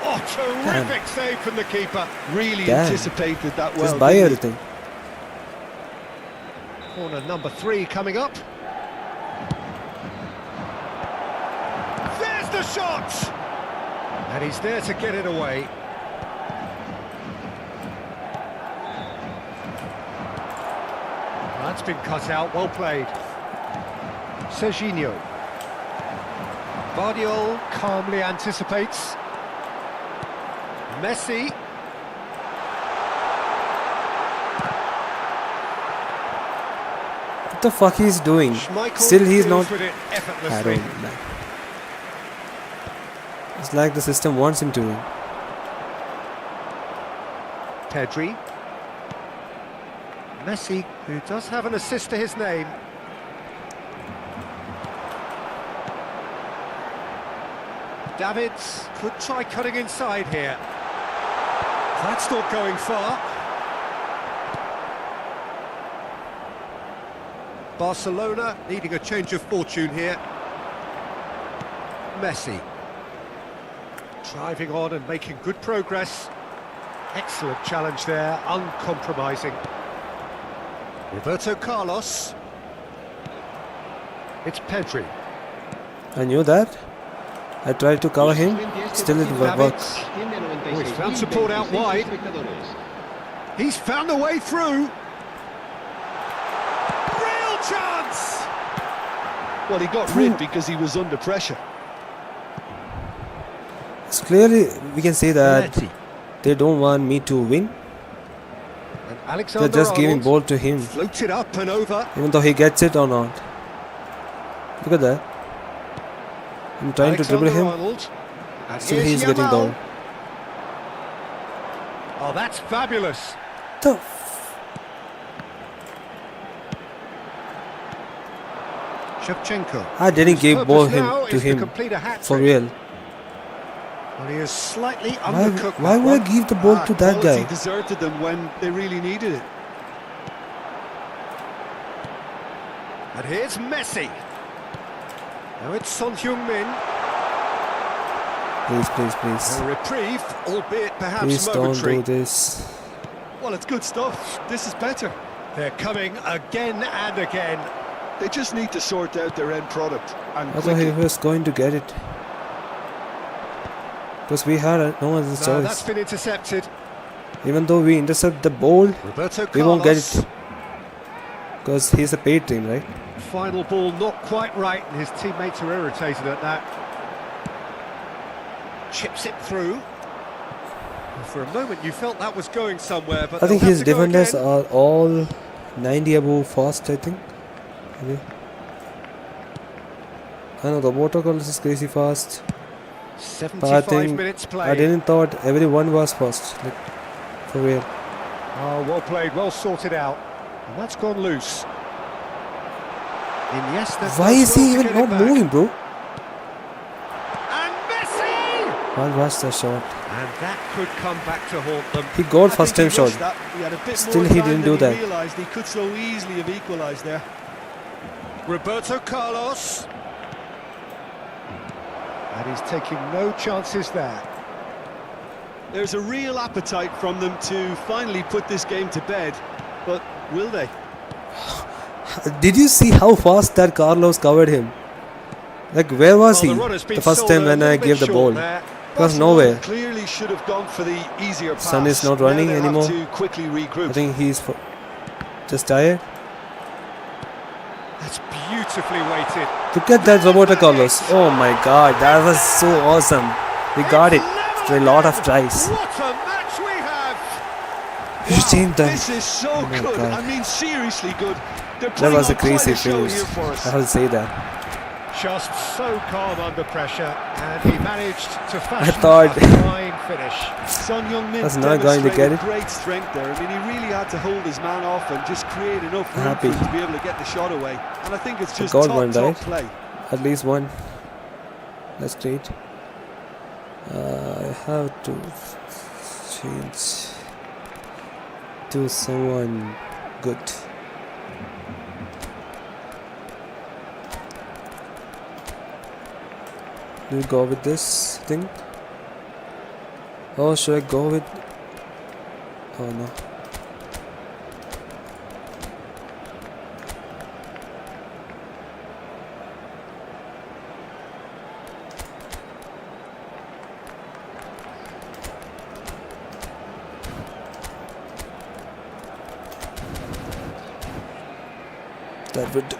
Speaker 1: Oh, terrific save from the keeper.
Speaker 4: Really
Speaker 2: Damn.
Speaker 4: anticipated that well.
Speaker 2: Just buy
Speaker 4: didn't he?
Speaker 2: everything.
Speaker 1: Corner number 3 coming up. There's the shot! And he's there to get it away. That's been cut out, well played. Serginho. Guardiola calmly anticipates. Messi.
Speaker 2: What the fuck he's doing?
Speaker 1: Schmeichel
Speaker 2: Still he's
Speaker 1: deals
Speaker 2: not.
Speaker 1: with it
Speaker 2: I
Speaker 1: effortlessly.
Speaker 2: don't know. It's like the system wants him to.
Speaker 1: Pedri. Messi, who does have an assist to his name. Davids could try cutting inside here. That's not going far. Barcelona needing a change of fortune here. Messi. Driving on and making good progress. Excellent challenge there, uncompromising. Roberto Carlos. It's Pedri.
Speaker 2: I knew that. I tried to cover him. Still it works.
Speaker 1: Oh, he's found support out wide. He's found a way through. Real chance!
Speaker 4: Well, he got rid because he was under pressure.
Speaker 2: It's clearly we can say that
Speaker 1: Zanetti.
Speaker 2: they don't want me to win.
Speaker 1: And Alexander
Speaker 2: They're just giving
Speaker 1: Arnold
Speaker 2: ball to him,
Speaker 1: floated up and over.
Speaker 2: even though he gets it or not. Look at that. I'm trying to dribble him.
Speaker 1: Arnold. And
Speaker 2: Still
Speaker 1: here's
Speaker 2: he's getting
Speaker 1: Yamal.
Speaker 2: ball.
Speaker 1: Oh, that's fabulous.
Speaker 2: The
Speaker 1: Shevchenko.
Speaker 2: I didn't
Speaker 1: His
Speaker 2: give ball
Speaker 1: purpose now
Speaker 2: to
Speaker 1: is to
Speaker 2: him
Speaker 1: complete a
Speaker 2: for
Speaker 1: hat-trick.
Speaker 2: real.
Speaker 1: Well, he is slightly
Speaker 2: Why,
Speaker 1: undercooked.
Speaker 2: why
Speaker 1: that
Speaker 2: would
Speaker 1: one.
Speaker 2: I give the ball to that
Speaker 4: Quality
Speaker 2: guy?
Speaker 4: deserted them when they really needed it.
Speaker 1: And here's Messi. Now it's Son Heung-min.
Speaker 2: Please, please, please.
Speaker 1: A reprieve, albeit perhaps
Speaker 2: Please don't
Speaker 1: momentary.
Speaker 2: do this.
Speaker 4: Well, it's good stuff. This is better.
Speaker 1: They're coming again and again.
Speaker 4: They just need to sort out their end product. And
Speaker 2: I thought he
Speaker 4: quickly.
Speaker 2: was going to get it. Because we had no other
Speaker 1: No, that's
Speaker 2: choice.
Speaker 1: been intercepted.
Speaker 2: Even though we intercept the ball,
Speaker 1: Roberto Carlos.
Speaker 2: we won't get it. Because he's a paid team, right?
Speaker 1: Final ball not quite right, and his teammates are irritated at that. Chips it through. Well, for a moment you felt that was going somewhere, but
Speaker 2: I think
Speaker 1: they'll
Speaker 2: his
Speaker 1: have to go
Speaker 2: defenders
Speaker 1: again.
Speaker 2: are all 90 above fast, I think. Okay. I know the watercolors is crazy fast. But I
Speaker 1: 75
Speaker 2: think
Speaker 1: minutes played.
Speaker 2: I didn't thought everyone was fast. Like, for real.
Speaker 1: Oh, well played, well sorted out. And that's gone loose. Iniesta
Speaker 2: Why
Speaker 1: does
Speaker 2: is
Speaker 1: well
Speaker 2: he
Speaker 1: to
Speaker 2: even
Speaker 1: get it
Speaker 2: not
Speaker 1: back.
Speaker 2: moving, bro?
Speaker 1: And Messi!
Speaker 2: Well, watch the shot.
Speaker 1: And that could come back to haunt them.
Speaker 2: He got
Speaker 4: I
Speaker 2: first
Speaker 4: think
Speaker 2: time
Speaker 4: he
Speaker 2: shot.
Speaker 4: rushed that. He had a bit
Speaker 2: Still
Speaker 4: more
Speaker 2: he
Speaker 4: time
Speaker 2: didn't
Speaker 4: than
Speaker 2: do that.
Speaker 4: He realised he could so easily have equalised there.
Speaker 1: Roberto Carlos. And he's taking no chances there.
Speaker 4: There's a real appetite from them to finally put this game to bed, but will they?
Speaker 2: Did you see how fast that Carlos covered him? Like, where was
Speaker 1: Well,
Speaker 2: he
Speaker 1: the run has been
Speaker 2: the first
Speaker 1: sold
Speaker 2: time
Speaker 1: a
Speaker 2: when I
Speaker 1: little
Speaker 2: gave
Speaker 1: bit
Speaker 2: the ball?
Speaker 1: short there.
Speaker 2: It was
Speaker 4: Barcelona
Speaker 2: nowhere.
Speaker 4: Clearly should have gone for the easier pass.
Speaker 2: Son is not
Speaker 4: Now
Speaker 2: running
Speaker 4: they'll have
Speaker 2: anymore.
Speaker 4: to quickly regroup.
Speaker 2: I think he's just tired.
Speaker 1: That's beautifully weighted.
Speaker 2: Look at that Roberto Carlos. Oh my god, that was so awesome. We got it after a lot of tries.
Speaker 1: What a match we have!
Speaker 2: You changed them.
Speaker 4: This is so
Speaker 2: Oh my
Speaker 4: good.
Speaker 2: God.
Speaker 4: I mean, seriously good. They're
Speaker 2: That
Speaker 4: putting
Speaker 2: was a
Speaker 4: on quite
Speaker 2: crazy
Speaker 4: show
Speaker 2: finish.
Speaker 4: here for us.
Speaker 2: I will say that.
Speaker 1: Just so calm under pressure, and he managed to fashion
Speaker 2: thought-
Speaker 1: a fine finish.
Speaker 4: Son Heung-min
Speaker 2: That's not going to get
Speaker 4: demonstrated
Speaker 2: it.
Speaker 4: great strength there. I mean, he really had to hold his man off and just create enough room
Speaker 2: Happy.
Speaker 4: for him to be able to get the shot away. And I think it's just
Speaker 2: got
Speaker 4: top
Speaker 2: one, right?
Speaker 4: play.
Speaker 2: At least one. That's great. I have to change to someone good. Do we go with this thing? Oh, should I go with... Oh no. That would do.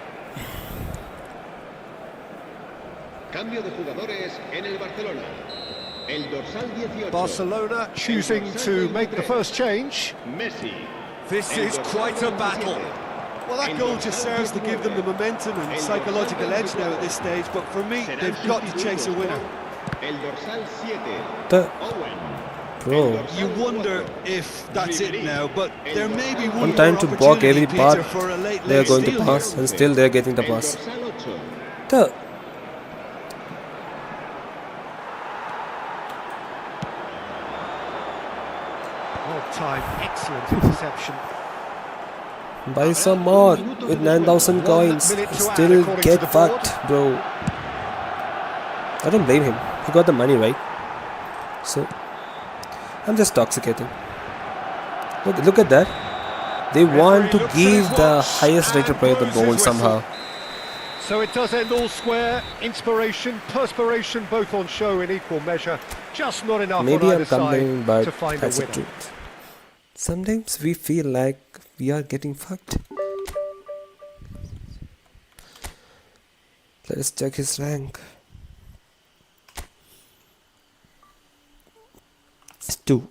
Speaker 5: Cambio de jugadores en el Barcelona. El dorsal 18.
Speaker 1: Barcelona choosing to make the first change.
Speaker 5: Messi.
Speaker 4: This is quite a battle. Well, that goal just serves to give them the momentum and psychological edge now at this stage, but for me, they've got to chase a winner.
Speaker 5: El dorsal 7.
Speaker 2: The
Speaker 5: Owen.
Speaker 2: bro,
Speaker 4: You wonder if that's it now, but there may be one
Speaker 2: I'm trying
Speaker 4: more
Speaker 2: to block every
Speaker 4: opportunity,
Speaker 2: part
Speaker 4: Peter, for a late
Speaker 2: they are going to
Speaker 4: steal
Speaker 2: pass,
Speaker 4: here.
Speaker 2: and still they are getting the
Speaker 5: El
Speaker 2: pass.
Speaker 5: dorsal 8.
Speaker 2: The
Speaker 1: Well timed, excellent interception.
Speaker 2: buy some more with 9,000 coins. Still get fucked, bro. I don't blame him. He got the money, right? So I'm just toxicating. Look at that. They want to give the highest rated player the ball somehow.
Speaker 1: So it does end all square. Inspiration, perspiration, both on show in equal measure. Just not enough
Speaker 2: Maybe
Speaker 1: on
Speaker 2: I'm
Speaker 1: either side
Speaker 2: complaining, but
Speaker 1: to find a
Speaker 2: that's the
Speaker 1: winner.
Speaker 2: truth. Sometimes we feel like we are getting fucked. Let's check his rank. It's 2.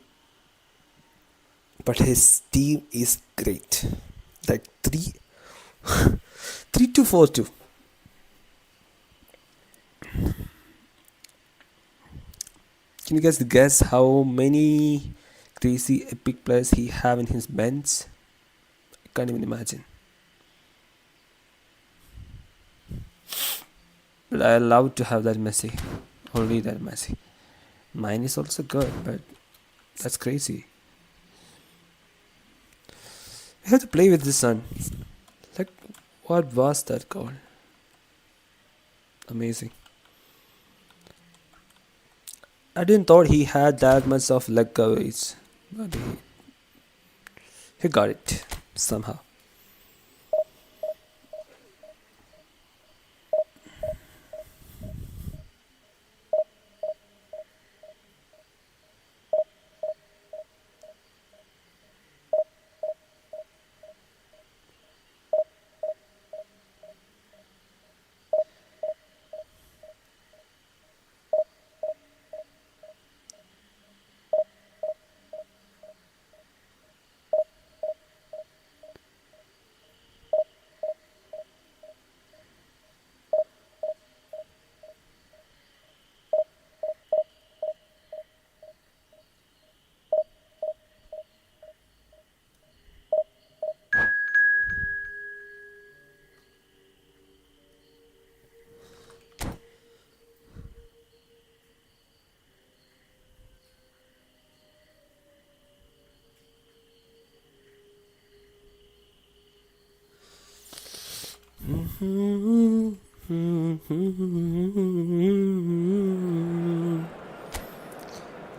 Speaker 2: But his team is great. Like 3 to 4-2. Can you guys guess how many crazy epic players he have in his bench? I can't even imagine. But I love to have that Messi. Only that Messi. Mine is also good, but that's crazy. We have to play with this son. Like, what was that goal? Amazing. I didn't thought he had that much of leg coverage, but he got it somehow.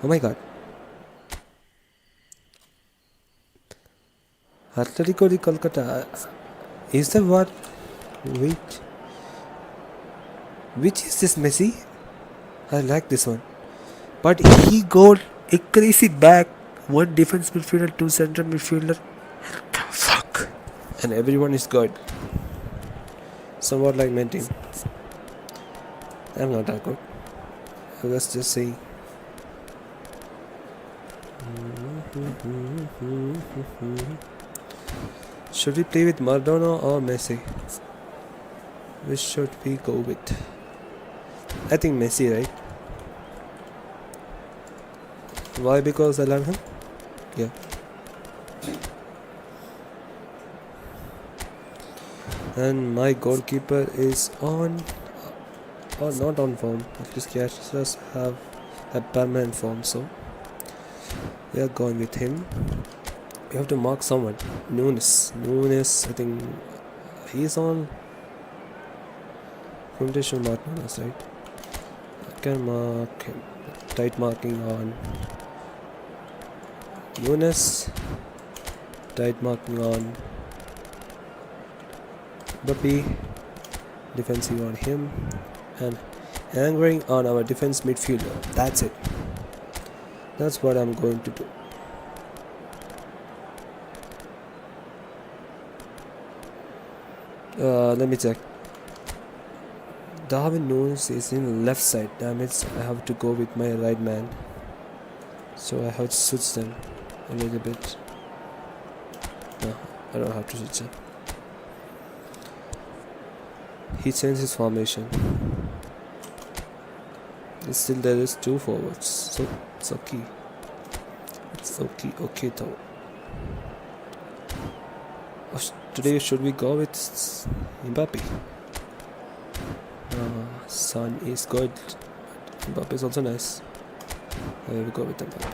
Speaker 2: Oh my god. Atletico de Kolkata. Is that what? Wait. Which is this Messi? I like this one. But he got a crazy back. One defense midfielder, 2 central midfielder. Fuck. And everyone is good. Somewhat like my team. I'm not that good. Let's just say. Should we play with Maradona or Messi? Which should we go with? I think Messi, right? Why? Because I love him? Yeah. And my goalkeeper is on, or not on form. At least catchers have a permanent form, so we are going with him. We have to mark someone. Nunes, I think he's on. Should mark Nunes, right? I can mark him. Tight marking on Nunes. Tight marking on Buppy. Defensive on him. And angering on our defense midfielder. That's it. That's what I'm going to do. Let me check. Darwin Nunes is in left side. Damn it, I have to go with my right man. So I have to switch them a little bit. No, I don't have to switch them. He changed his formation. Still there is 2 forwards. So it's okay. It's okay though. Today should we go with Mbappe? Son is good. Mbappe is also nice. I will go with Mbappe.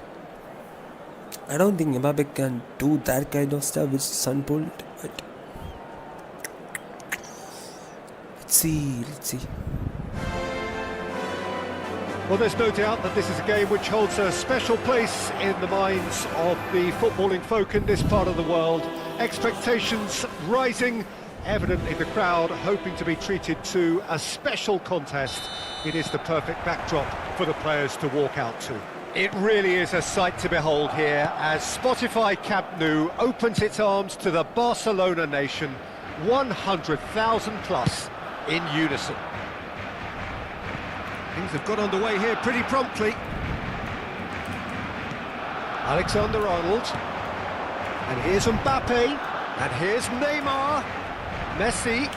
Speaker 2: I don't think Mbappe can do that kind of stuff which Son pulled, but let's see.
Speaker 1: Well, there's no doubt that this is a game which holds a special place in the minds of the footballing folk in this part of the world. Expectations rising, evidently the crowd hoping to be treated to a special contest. It is the perfect backdrop for the players to walk out to. It really is a sight to behold here as Spotify Camp Nou opens its arms to the Barcelona nation, 100,000 plus in unison. Things have got underway here pretty promptly. Alexander-Arnold. And here's Mbappe. And here's Neymar. Messi.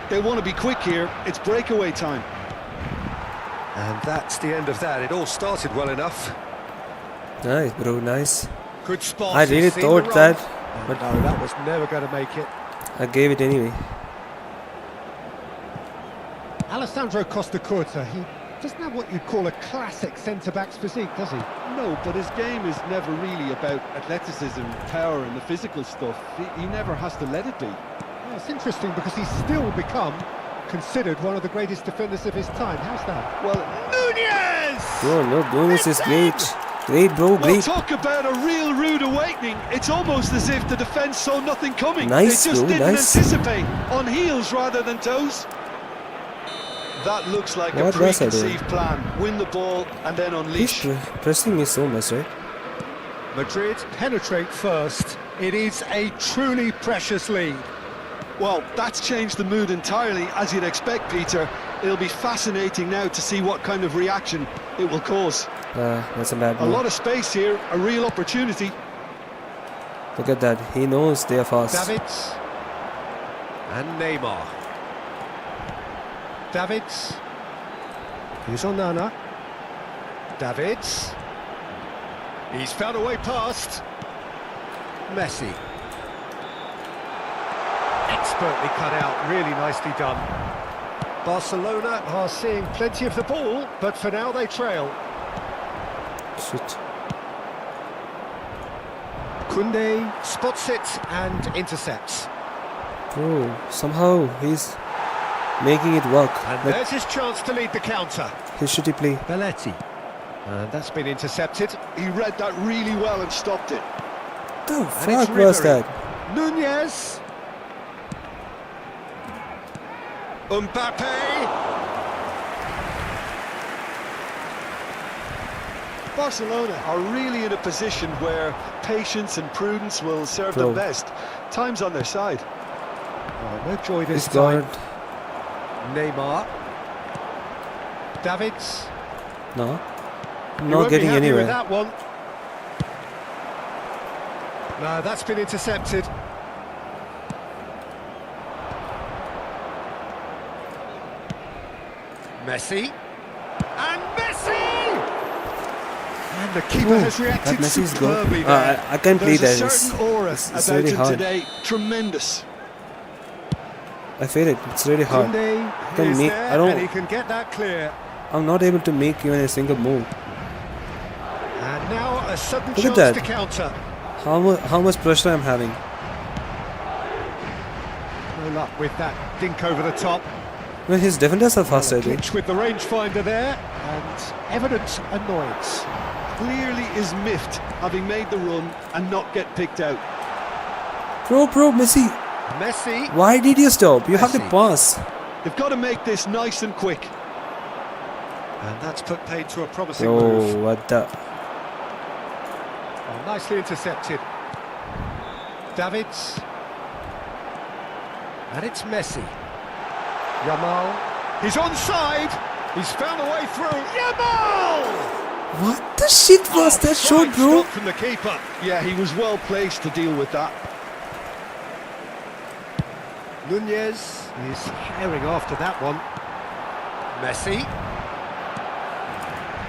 Speaker 4: They want to be quick here. It's breakaway time.
Speaker 1: And that's the end of that. It all started well enough.
Speaker 2: Nice, bro, nice.
Speaker 1: Good spot.
Speaker 2: I really thought that,
Speaker 1: but no, that was never going to make it.
Speaker 2: I gave it anyway.
Speaker 1: Alessandro Costa Curta, he doesn't have what you'd call a classic centre-back's physique, does he?
Speaker 4: No, but his game is never really about athleticism, power and the physical stuff. He never has to let it be.
Speaker 1: Well, it's interesting because he's still become considered one of the greatest defenders of his time. How's that?
Speaker 4: Well, Nunez!
Speaker 2: Bro, no, Nunez is great. Great, bro,
Speaker 4: Well,
Speaker 2: great.
Speaker 4: talk about a real rude awakening. It's almost as if the defence saw nothing coming.
Speaker 2: Nice,
Speaker 4: they just
Speaker 2: bro,
Speaker 4: didn't
Speaker 2: nice.
Speaker 4: anticipate. On heels rather than toes. That looks like a
Speaker 2: What was I doing?
Speaker 4: preconceived plan. Win the ball and then unleash.
Speaker 2: He's pressing me so much, right?
Speaker 1: Madrid penetrate first. It is a truly precious lead.
Speaker 4: Well, that's changed the mood entirely, as you'd expect, Peter. It'll be fascinating now to see what kind of reaction it will cause.
Speaker 2: That's a bad
Speaker 4: A
Speaker 2: move.
Speaker 4: lot of space here, a real opportunity.
Speaker 2: Look at that. He knows they are fast.
Speaker 1: Davids and Neymar. Davids. Here's Onana. Davids. He's found a way past. Messi. Expertly cut out, really nicely done. Barcelona are seeing plenty of the ball, but for now they trail.
Speaker 2: Shit.
Speaker 1: Koundé spots it and intercepts.
Speaker 2: Bro, somehow he's making it work.
Speaker 1: And
Speaker 2: Like
Speaker 1: there's his chance to lead the counter.
Speaker 2: his shitty play.
Speaker 1: Belletti. And that's been intercepted.
Speaker 4: He read that really well and stopped it.
Speaker 2: The
Speaker 1: And it's
Speaker 2: fuck was
Speaker 1: Ribery.
Speaker 2: that?
Speaker 1: Nunez. Mbappe.
Speaker 4: Barcelona are really in a position where patience and prudence will serve
Speaker 2: Bro.
Speaker 4: them best. Time's on their side.
Speaker 1: Oh, no joy this
Speaker 2: He's
Speaker 1: time.
Speaker 2: got...
Speaker 1: Neymar. Davids.
Speaker 2: No. I'm
Speaker 1: You
Speaker 2: not
Speaker 1: won't be
Speaker 2: getting
Speaker 1: happy with
Speaker 2: anywhere.
Speaker 1: that one. No, that's been intercepted. Messi. And Messi! And the keeper has
Speaker 2: That
Speaker 1: reacted
Speaker 2: Messi is good.
Speaker 1: superbly there.
Speaker 2: I can't play
Speaker 4: There's
Speaker 2: that.
Speaker 4: a certain aura
Speaker 2: It's
Speaker 4: about
Speaker 2: really
Speaker 4: him
Speaker 2: hard.
Speaker 4: today. Tremendous.
Speaker 2: I feel it. It's really hard.
Speaker 1: Koundé
Speaker 2: can
Speaker 1: is
Speaker 2: make-
Speaker 1: there,
Speaker 2: I don't-
Speaker 1: and he can get that clear.
Speaker 2: I'm not able to make even a single move.
Speaker 1: And now a sudden
Speaker 2: Look at
Speaker 1: chance
Speaker 2: that.
Speaker 1: to counter.
Speaker 2: How much pressure I'm having.
Speaker 1: No luck with that dink over the top.
Speaker 2: Well, his defenders are fast, I think.
Speaker 1: Glitch with the rangefinder there, and evident annoyance.
Speaker 4: Clearly is miffed, having made the run and not get picked out.
Speaker 2: Bro, Messi.
Speaker 1: Messi.
Speaker 2: Why did you stop? You have to
Speaker 1: Messi.
Speaker 2: pass.
Speaker 4: They've got to make this nice and quick.
Speaker 1: And that's put paid to a promising
Speaker 2: Bro,
Speaker 1: move.
Speaker 2: what the...
Speaker 1: Oh, nicely intercepted. Davids. And it's Messi. Yamal. He's onside. He's found a way through. Yamal!
Speaker 2: What the shit was that shot,
Speaker 1: Fine
Speaker 2: bro?
Speaker 1: stop from the keeper.
Speaker 4: Yeah, he was well placed to deal with that.
Speaker 1: Nunez is herring after that one. Messi.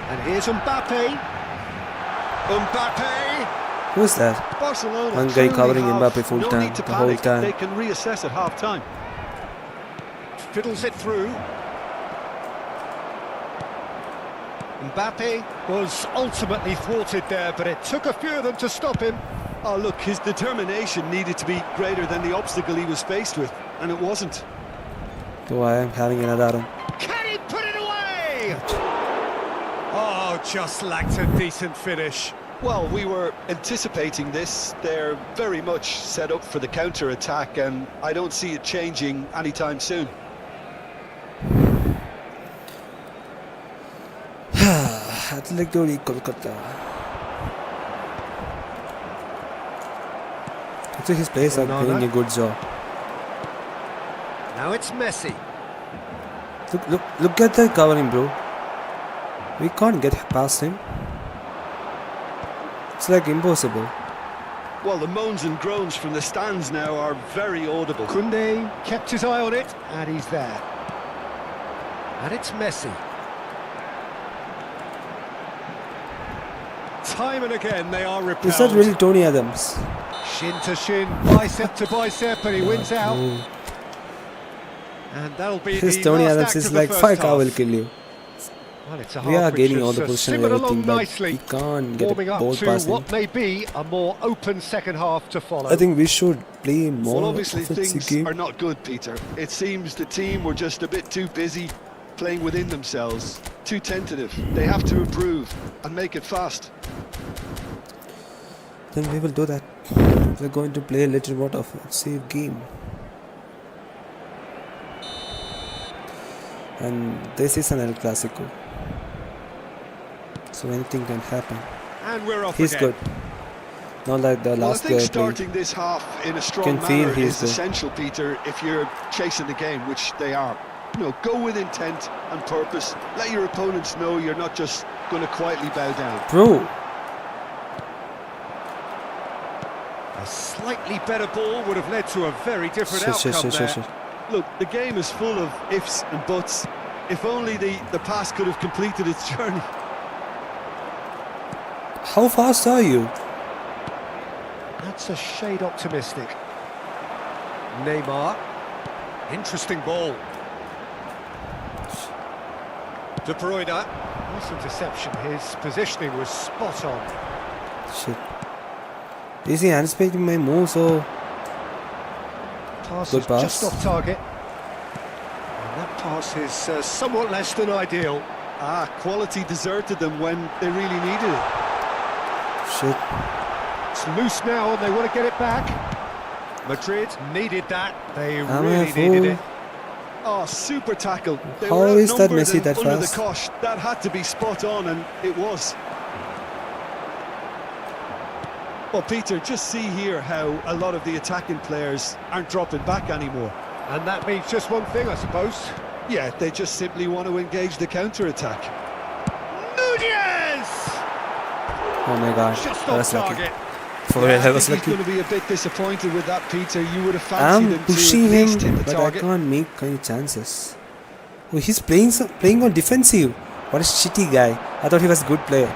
Speaker 1: And here's Mbappe. Mbappe.
Speaker 2: Who's that?
Speaker 4: Barcelona
Speaker 2: One guy
Speaker 4: clearly
Speaker 2: covering
Speaker 4: have
Speaker 2: Mbappe full
Speaker 4: no
Speaker 2: time,
Speaker 4: need to
Speaker 2: the whole
Speaker 4: panic.
Speaker 2: time.
Speaker 4: They can reassess at half time.
Speaker 1: Fiddles it through. Mbappe was ultimately thwarted there, but it took a few of them to stop him.
Speaker 4: Oh, look, his determination needed to be greater than the obstacle he was faced with, and it wasn't.
Speaker 2: So I am having another run.
Speaker 1: Can he put it away? Oh, just lacked a decent finish.
Speaker 4: Well, we were anticipating this. They're very much set up for the counter-attack, and I don't see it changing anytime soon.
Speaker 2: Athletic Dori Kolkata. Actually, his players are doing a good job.
Speaker 1: Now it's Messi.
Speaker 2: Look at that covering, bro. We can't get past him. It's like impossible.
Speaker 4: Well, the moans and groans from the stands now are very audible.
Speaker 1: Koundé kept his eye on it, and he's there. And it's Messi. Time and again they are repelled.
Speaker 2: Is that really Tony Adams?
Speaker 1: Shin to shin, bicep to bicep, and he wins out. And that'll be
Speaker 2: This
Speaker 1: the
Speaker 2: Tony
Speaker 1: last
Speaker 2: Adams
Speaker 1: act
Speaker 2: is
Speaker 1: of the
Speaker 2: like,
Speaker 1: first
Speaker 2: fuck, I
Speaker 1: half.
Speaker 2: will kill you.
Speaker 1: Well, it's a
Speaker 2: We are
Speaker 1: half which
Speaker 2: gaining all
Speaker 1: has,
Speaker 2: the position and
Speaker 1: simmered
Speaker 2: everything,
Speaker 1: along
Speaker 2: but
Speaker 1: nicely,
Speaker 2: we can't get
Speaker 1: warming
Speaker 2: a
Speaker 1: up
Speaker 2: ball
Speaker 1: to
Speaker 2: past him.
Speaker 1: what may be a more open second half to follow.
Speaker 2: I think we should play more
Speaker 4: Well, obviously
Speaker 2: offensive
Speaker 4: things
Speaker 2: game.
Speaker 4: are not good, Peter. It seems the team were just a bit too busy playing within themselves, too tentative. They have to improve and make it fast.
Speaker 2: Then we will do that. We're going to play a little bit of a safe game. And this is an El Clasico. So anything can happen.
Speaker 1: And we're off
Speaker 2: He's
Speaker 1: again.
Speaker 2: good. Not like the
Speaker 4: Well, I
Speaker 2: last
Speaker 4: think
Speaker 2: player playing.
Speaker 4: starting this half in a strong
Speaker 2: Can feel
Speaker 4: manner
Speaker 2: he's
Speaker 4: is
Speaker 2: good.
Speaker 4: essential, Peter, if you're chasing the game, which they are. You know, go with intent and purpose. Let your opponents know you're not just going to quietly bow down.
Speaker 2: Bro,
Speaker 1: A slightly better ball would have led to a very different outcome there.
Speaker 2: shit.
Speaker 4: Look, the game is full of ifs and buts. If only the pass could have completed its journey.
Speaker 2: How fast are you?
Speaker 1: That's a shade optimistic. Neymar. Interesting ball. De Bruyne. Nice interception. His positioning was spot on.
Speaker 2: Shit. Is he anticipating my move? So
Speaker 1: Pass
Speaker 2: good
Speaker 1: is
Speaker 2: pass.
Speaker 1: just off target. And that pass is somewhat less than ideal.
Speaker 4: Ah, quality deserted them when they really needed it.
Speaker 2: shit.
Speaker 1: It's loose now and they want to get it back. Madrid needed that. They
Speaker 2: I'm
Speaker 1: really
Speaker 2: a fool.
Speaker 1: needed it.
Speaker 4: Oh, super tackle. They
Speaker 2: How
Speaker 4: were
Speaker 2: is that
Speaker 4: outnumbered
Speaker 2: Messi
Speaker 4: and
Speaker 2: that
Speaker 4: under
Speaker 2: fast?
Speaker 4: the cosh. That had to be spot on, and it was. Well, Peter, just see here how a lot of the attacking players aren't dropping back anymore.
Speaker 1: And that means just one thing, I suppose.
Speaker 4: Yeah, they just simply want to engage the counter-attack.
Speaker 1: Nunez!
Speaker 2: Oh my god.
Speaker 1: Just
Speaker 2: I
Speaker 1: off
Speaker 2: was lucky.
Speaker 1: target.
Speaker 2: For real, I
Speaker 4: I
Speaker 2: was
Speaker 4: think he's
Speaker 2: lucky.
Speaker 4: going to be a bit disappointed with that, Peter. You would have fancied
Speaker 2: I'm
Speaker 4: him
Speaker 2: pushing
Speaker 4: to at
Speaker 2: him,
Speaker 4: least hit the
Speaker 2: but I
Speaker 4: target.
Speaker 2: can't make any chances. Oh, he's playing on defensive. What a shitty guy. I thought he was a good player.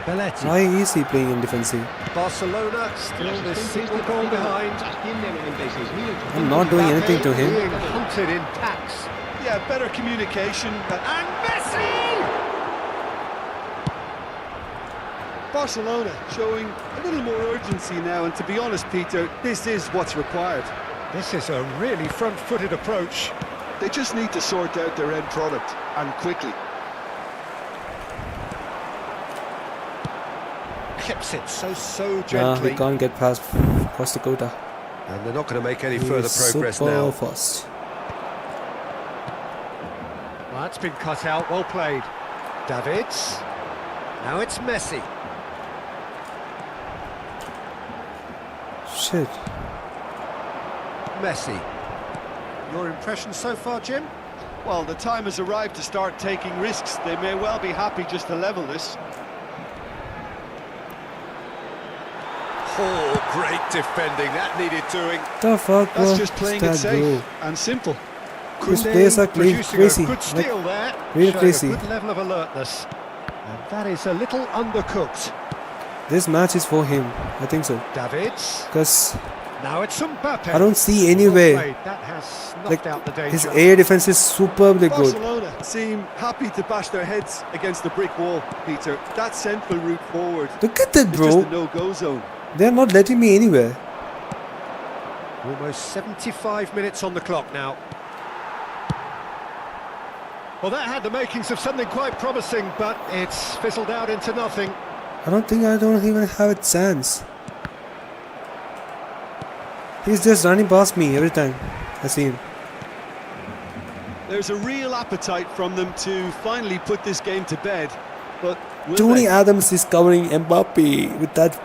Speaker 1: Belletti.
Speaker 2: Why is he playing in defensive?
Speaker 1: Barcelona still this single goal behind.
Speaker 2: I'm not doing anything to him.
Speaker 1: Being hunted in packs.
Speaker 4: Yeah, better communication.
Speaker 1: And Messi!
Speaker 4: Barcelona showing a little more urgency now, and to be honest, Peter, this is what's required.
Speaker 1: This is a really front-footed approach.
Speaker 4: They just need to sort out their end product, and quickly.
Speaker 1: Keeps it so
Speaker 2: Nah,
Speaker 1: gently.
Speaker 2: he can't get past Costa Cota.
Speaker 1: And they're not going to make any
Speaker 2: He
Speaker 1: further
Speaker 2: is
Speaker 1: progress
Speaker 2: super
Speaker 1: now.
Speaker 2: fast.
Speaker 1: Well, that's been cut out, well played. Davids. Now it's Messi.
Speaker 2: shit.
Speaker 1: Messi. Your impression so far, Jim?
Speaker 4: Well, the time has arrived to start taking risks. They may well be happy just to level this.
Speaker 3: Oh, great defending. That needed doing.
Speaker 2: The fuck, bro?
Speaker 4: That's just playing it safe and simple.
Speaker 2: These players are playing
Speaker 1: Producing
Speaker 2: crazy.
Speaker 1: a good steal there,
Speaker 2: Really
Speaker 1: showing
Speaker 2: crazy.
Speaker 1: a good level of alertness. And that is a little undercooked.
Speaker 2: This match is for him. I think so.
Speaker 1: Davids.
Speaker 2: Because
Speaker 1: Now it's Mbappe.
Speaker 2: I don't see any way.
Speaker 1: That has
Speaker 2: Like,
Speaker 1: knocked out the danger.
Speaker 2: his air defense is superbly good.
Speaker 4: Barcelona seem happy to bash their heads against the brick wall, Peter. That central route forward
Speaker 2: Look at that,
Speaker 4: is
Speaker 2: bro.
Speaker 4: just a no-go zone.
Speaker 2: They're not letting me anywhere.
Speaker 1: Almost 75 minutes on the clock now. Well, that had the makings of something quite promising, but it's fizzled out into nothing.
Speaker 2: I don't even have a chance. He's just running past me every time I see him.
Speaker 4: There's a real appetite from them to finally put this game to bed, but will
Speaker 2: Tony
Speaker 4: they?
Speaker 2: Adams is covering Mbappe with that.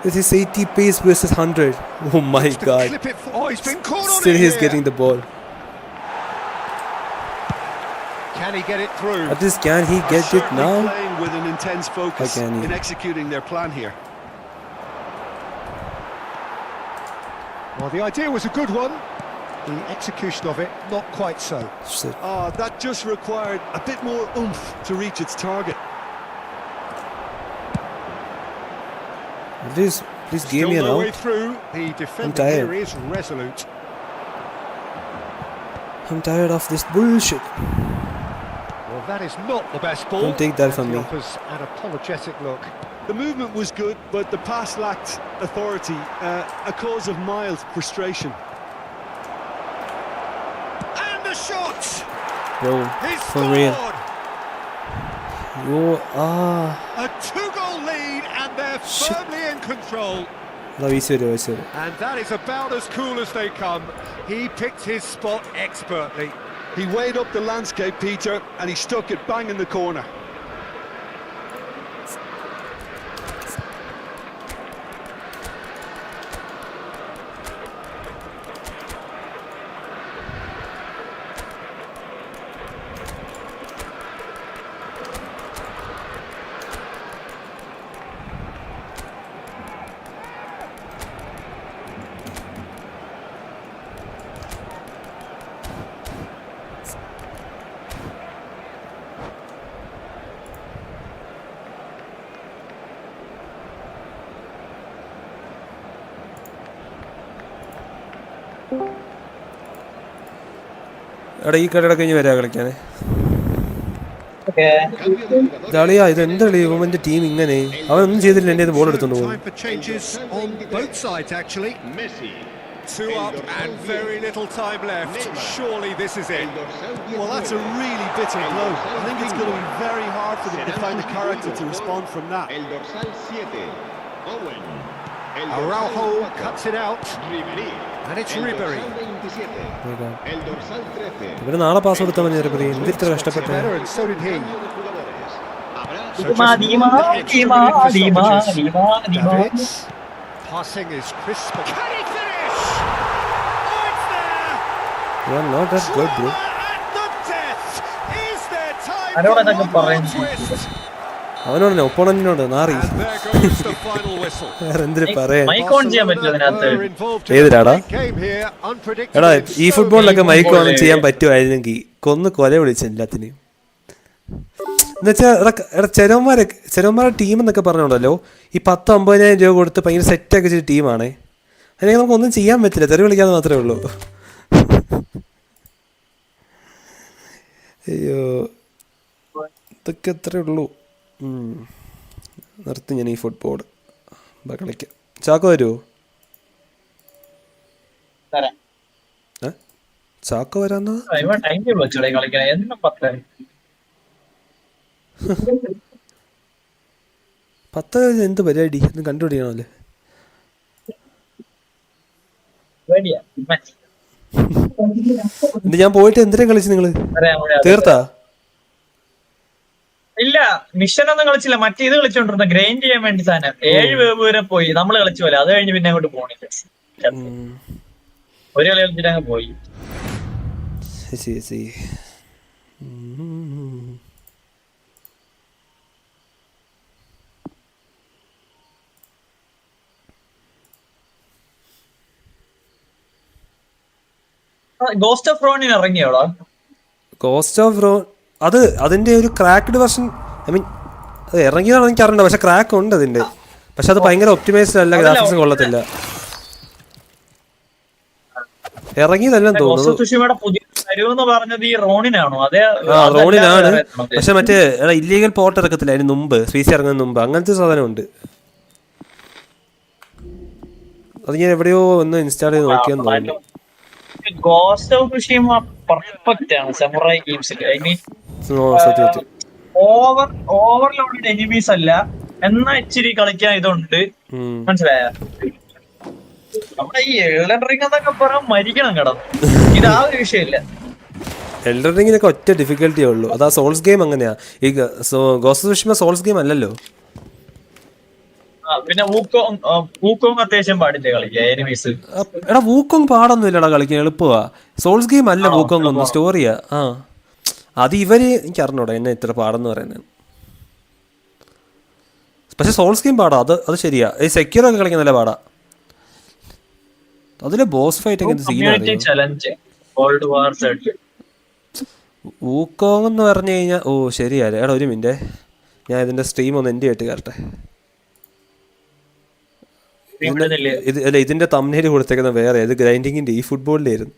Speaker 2: With his 80 pace versus 100. Oh my
Speaker 1: To
Speaker 2: god.
Speaker 1: clip it oh, he's been caught on
Speaker 2: Still
Speaker 1: it
Speaker 2: he's
Speaker 1: here.
Speaker 2: getting the ball.
Speaker 1: Can he get it through?
Speaker 2: At least can he
Speaker 4: Are
Speaker 2: get it
Speaker 4: certainly
Speaker 2: now?
Speaker 4: playing with an intense focus
Speaker 2: How can he?
Speaker 4: in executing their plan here.
Speaker 1: Well, the idea was a good one. The execution of it, not quite so.
Speaker 2: Shit.
Speaker 4: Oh, that just required a bit more oomph to reach its target.
Speaker 2: Please give
Speaker 1: Still
Speaker 2: me an
Speaker 1: no way
Speaker 2: out.
Speaker 1: through. The defender
Speaker 2: tired.
Speaker 1: here is resolute.
Speaker 2: I'm tired of this bullshit.
Speaker 1: Well, that is not the best ball.
Speaker 2: Don't take that from
Speaker 1: He
Speaker 2: me.
Speaker 1: offers an apologetic look.
Speaker 4: The movement was good, but the pass lacked authority, a cause of mild frustration.
Speaker 1: And the shot!
Speaker 2: Bro,
Speaker 1: He's
Speaker 2: for
Speaker 1: scored!
Speaker 2: real. You are.
Speaker 1: A two-goal lead, and they're
Speaker 2: Shit.
Speaker 1: firmly in control.
Speaker 2: And
Speaker 1: And that is about as cool as they come. He picked his spot expertly.
Speaker 4: He weighed up the landscape, Peter, and he stuck it bang in the corner.
Speaker 2: എടാ ഈ കളിയുടെ കഴിഞ്ഞ് വരാ കളിക്കാനേ
Speaker 5: Cambio de jugadores.
Speaker 2: ഇതളിയാ ഇത് എന്താ ഇവന്റെ team ഇങ്ങനെ അവനൊന്നും ചെയ്തില്ല എന്റെ ബോൾ എടുത്തോണ്ട് പോകും.
Speaker 1: Time for changes on both sides, actually.
Speaker 5: Messi.
Speaker 1: Two up and very little time left. Surely this is it.
Speaker 4: Well, that's a really bitter blow. I think it's going to be very hard for them to find the character to respond from that.
Speaker 5: El dorsal 7. Owen. El
Speaker 1: Araujo
Speaker 5: dorsal 4.
Speaker 1: cuts it out.
Speaker 5: Ribery.
Speaker 1: And it's
Speaker 5: El
Speaker 1: Ribery.
Speaker 5: dorsal 27.
Speaker 2: Oh my God.
Speaker 5: El dorsal 13.
Speaker 2: ഇവര് നാളെ pass കൊടുത്താൽ മതി Ribery. എന്തിത്ര കഷ്ടപ്പെട്ടെ.
Speaker 1: Better, and so did he.
Speaker 5: Cambio de jugadores. Habrá
Speaker 1: So just one extra minute for stoppages. Davids. Passing is crisp. Can he finish? Oh, it's there!
Speaker 2: You are not that good, bro.
Speaker 1: At the death! Is there time
Speaker 6: I don't
Speaker 1: for
Speaker 6: know
Speaker 1: one more twist?
Speaker 2: അവനോട് ഒപ്പോണന്റിനോട് നാറി.
Speaker 1: And there goes the final whistle.
Speaker 2: വേറെ എന്തിനു പറയാൻ.
Speaker 6: Mic on ചെയ്യാൻ പറ്റുമോ അതിനകത്ത്?
Speaker 1: Were involved in a
Speaker 2: ഏതിലാടാ?
Speaker 1: big game here, unpredictable
Speaker 2: എടാ
Speaker 1: in
Speaker 2: ഈ
Speaker 1: so
Speaker 2: ഫുട്ബോളിലൊക്കെ
Speaker 1: many
Speaker 2: മൈക്ക് ഓൺ
Speaker 6: ways.
Speaker 2: ചെയ്യാൻ പറ്റുമായിരുന്നെങ്കിൽ കൊന്ന് കൊല വിളിച്ചു എല്ലാത്തിനെയും. എന്നുവെച്ചാൽ എടാ ചെറുമാരുടെ ടീം എന്നൊക്കെ പറഞ്ഞോണ്ടല്ലോ ഈ 10-50,000 രൂപ കൊടുത്ത് ഭയങ്കര സെറ്റൊക്കെ ചെയ്ത ടീമാണേ. അല്ലെങ്കിൽ നമുക്കൊന്നും ചെയ്യാൻ പറ്റില്ല, തെറി വിളിക്കാതെ മാത്രമേ ഉള്ളൂ. അയ്യോ ഇതൊക്കെ അത്രേ ഉള്ളൂ. നിർത്തി ഞാൻ ഈ ഫുട്ബോൾ കളിക്കാം. ചാക്കോ വരുമോ? ചാക്കോ വരാന്നാ?
Speaker 6: ടൈം ടേബിൾ വെച്ചോടെ കളിക്കാൻ എന്നും 10.
Speaker 2: 10 എന്ത് പരിപാടി ഒന്ന് കണ്ടുപിടിക്കണമല്ലേ. എന്നിട്ട് ഞാൻ പോയിട്ട് എന്തിനാ കളിച്ചു നിങ്ങള്? തീർത്താ?
Speaker 6: ഇല്ല, മിഷൻ ഒന്നും കളിച്ചില്ല. മറ്റേ ഇത് കളിച്ചോണ്ടിരുന്ന ഗ്രൈൻഡ് ചെയ്യാൻ വേണ്ടി സാധനം 7 വേവ് വരെ പോയി. നമ്മള് കളിച്ചു പോലെ അത് കഴിഞ്ഞ് പിന്നെ അങ്ങോട്ട് പോണില്ല. ഒരു കളി കളിച്ചിട്ട് അങ്ങ് പോയി. ഗോസ്റ്റ് ഓഫ് റോണിന് ഇറങ്ങിയോടാ?
Speaker 2: ഗോസ്റ്റ് ഓഫ് റോൺ അതിന്റെ ഒരു ക്രാക്ക്ഡ് വെർഷൻ. ഐ മീൻ അത് ഇറങ്ങിയതാണെന്ന് എനിക്ക് അറിയണ്ട, പക്ഷെ ക്രാക്ക് ഉണ്ട് അതിന്റെ. പക്ഷെ അത് ഭയങ്കര ഒപ്റ്റിമൈസ്ഡ് അല്ല, ഗ്രാഫിക്സും കൊള്ളത്തില്ല. ഇറങ്ങിയതല്ലെന്ന് തോന്നുന്നു. റോണിനാണ്, പക്ഷെ മറ്റേ ഇല്ലീഗൽ പോർട്ട് ഇറക്കത്തില്ല അതിന് മുമ്പ്, PC ഇറങ്ങുന്നതിന് മുമ്പ്. അങ്ങനത്തെ സാധനമുണ്ട്. അത് ഞാൻ എവിടെയോ ഒന്ന് ഇൻസ്റ്റാൾ ചെയ്ത് നോക്കിയെന്ന് തോന്നുന്നു.
Speaker 6: ഗോസ്റ്റ് ഓഫ് ട്സുഷിമ പെർഫെക്റ്റ് ആണ് samurai games. I mean overloaded enemies അല്ല, എന്നാ ഇച്ചിരി കളിക്കാൻ ഇതുണ്ട്. മനസ്സിലായ? നമ്മുടെ ഈ എൽഡൻ റിംഗ് എന്നൊക്കെ പറയാൻ മരിക്കണം കിടന്നു. ഇത് ആ ഒരു വിഷയമില്ല.
Speaker 2: എൽഡൻ റിംഗിനൊക്കെ ഒറ്റ ഡിഫിക്കൽറ്റിയേ ഉള്ളൂ. അതാ സോൾസ് ഗെയിം അങ്ങനെയാ. ഈ ഗോസ്റ്റ് ഓഫ് ട്സുഷിമ സോൾസ് ഗെയിം അല്ലല്ലോ.
Speaker 6: പിന്നെ വൂക്കോങ് അത്യാവശ്യം പാടില്ലേ കളിക്കാൻ എനിമീസ്.
Speaker 2: എടാ വൂക്കോങ് പാടൊന്നും ഇല്ലടാ കളിക്കാൻ, എളുപ്പമാ. സോൾസ് ഗെയിം അല്ല വൂക്കോങ് ഒന്നും, സ്റ്റോറിയാ. അത് ഇവര് എനിക്ക് അറിഞ്ഞൂടാ എന്നെ ഇത്ര പാടെന്ന് പറയുന്നത്. പക്ഷെ സോൾസ് ഗെയിം പാടാ, അത് ശരിയാ. ഈ സെക്യൂർ ഒക്കെ കളിക്കാൻ നല്ല പാടാ. അതിലെ ബോസ് ഫൈറ്റ് ഒക്കെ എന്ത് സീനാണ്. വൂക്കോങ് എന്ന് പറഞ്ഞു കഴിഞ്ഞാൽ ശരിയാ. എടാ ഒരു മിനിറ്റ്, ഞാൻ ഇതിന്റെ സ്ട്രീം ഒന്ന് എൻ്റെ ആയിട്ട് കയറട്ടെ. ഇതിന്റെ തംബ്നെയിൽ കൊടുത്തേക്കുന്ന വേറെ, ഇത് ഗ്രൈൻഡിങ്ങിന്റെ ഈ ഫുട്ബോളിലായിരുന്നു.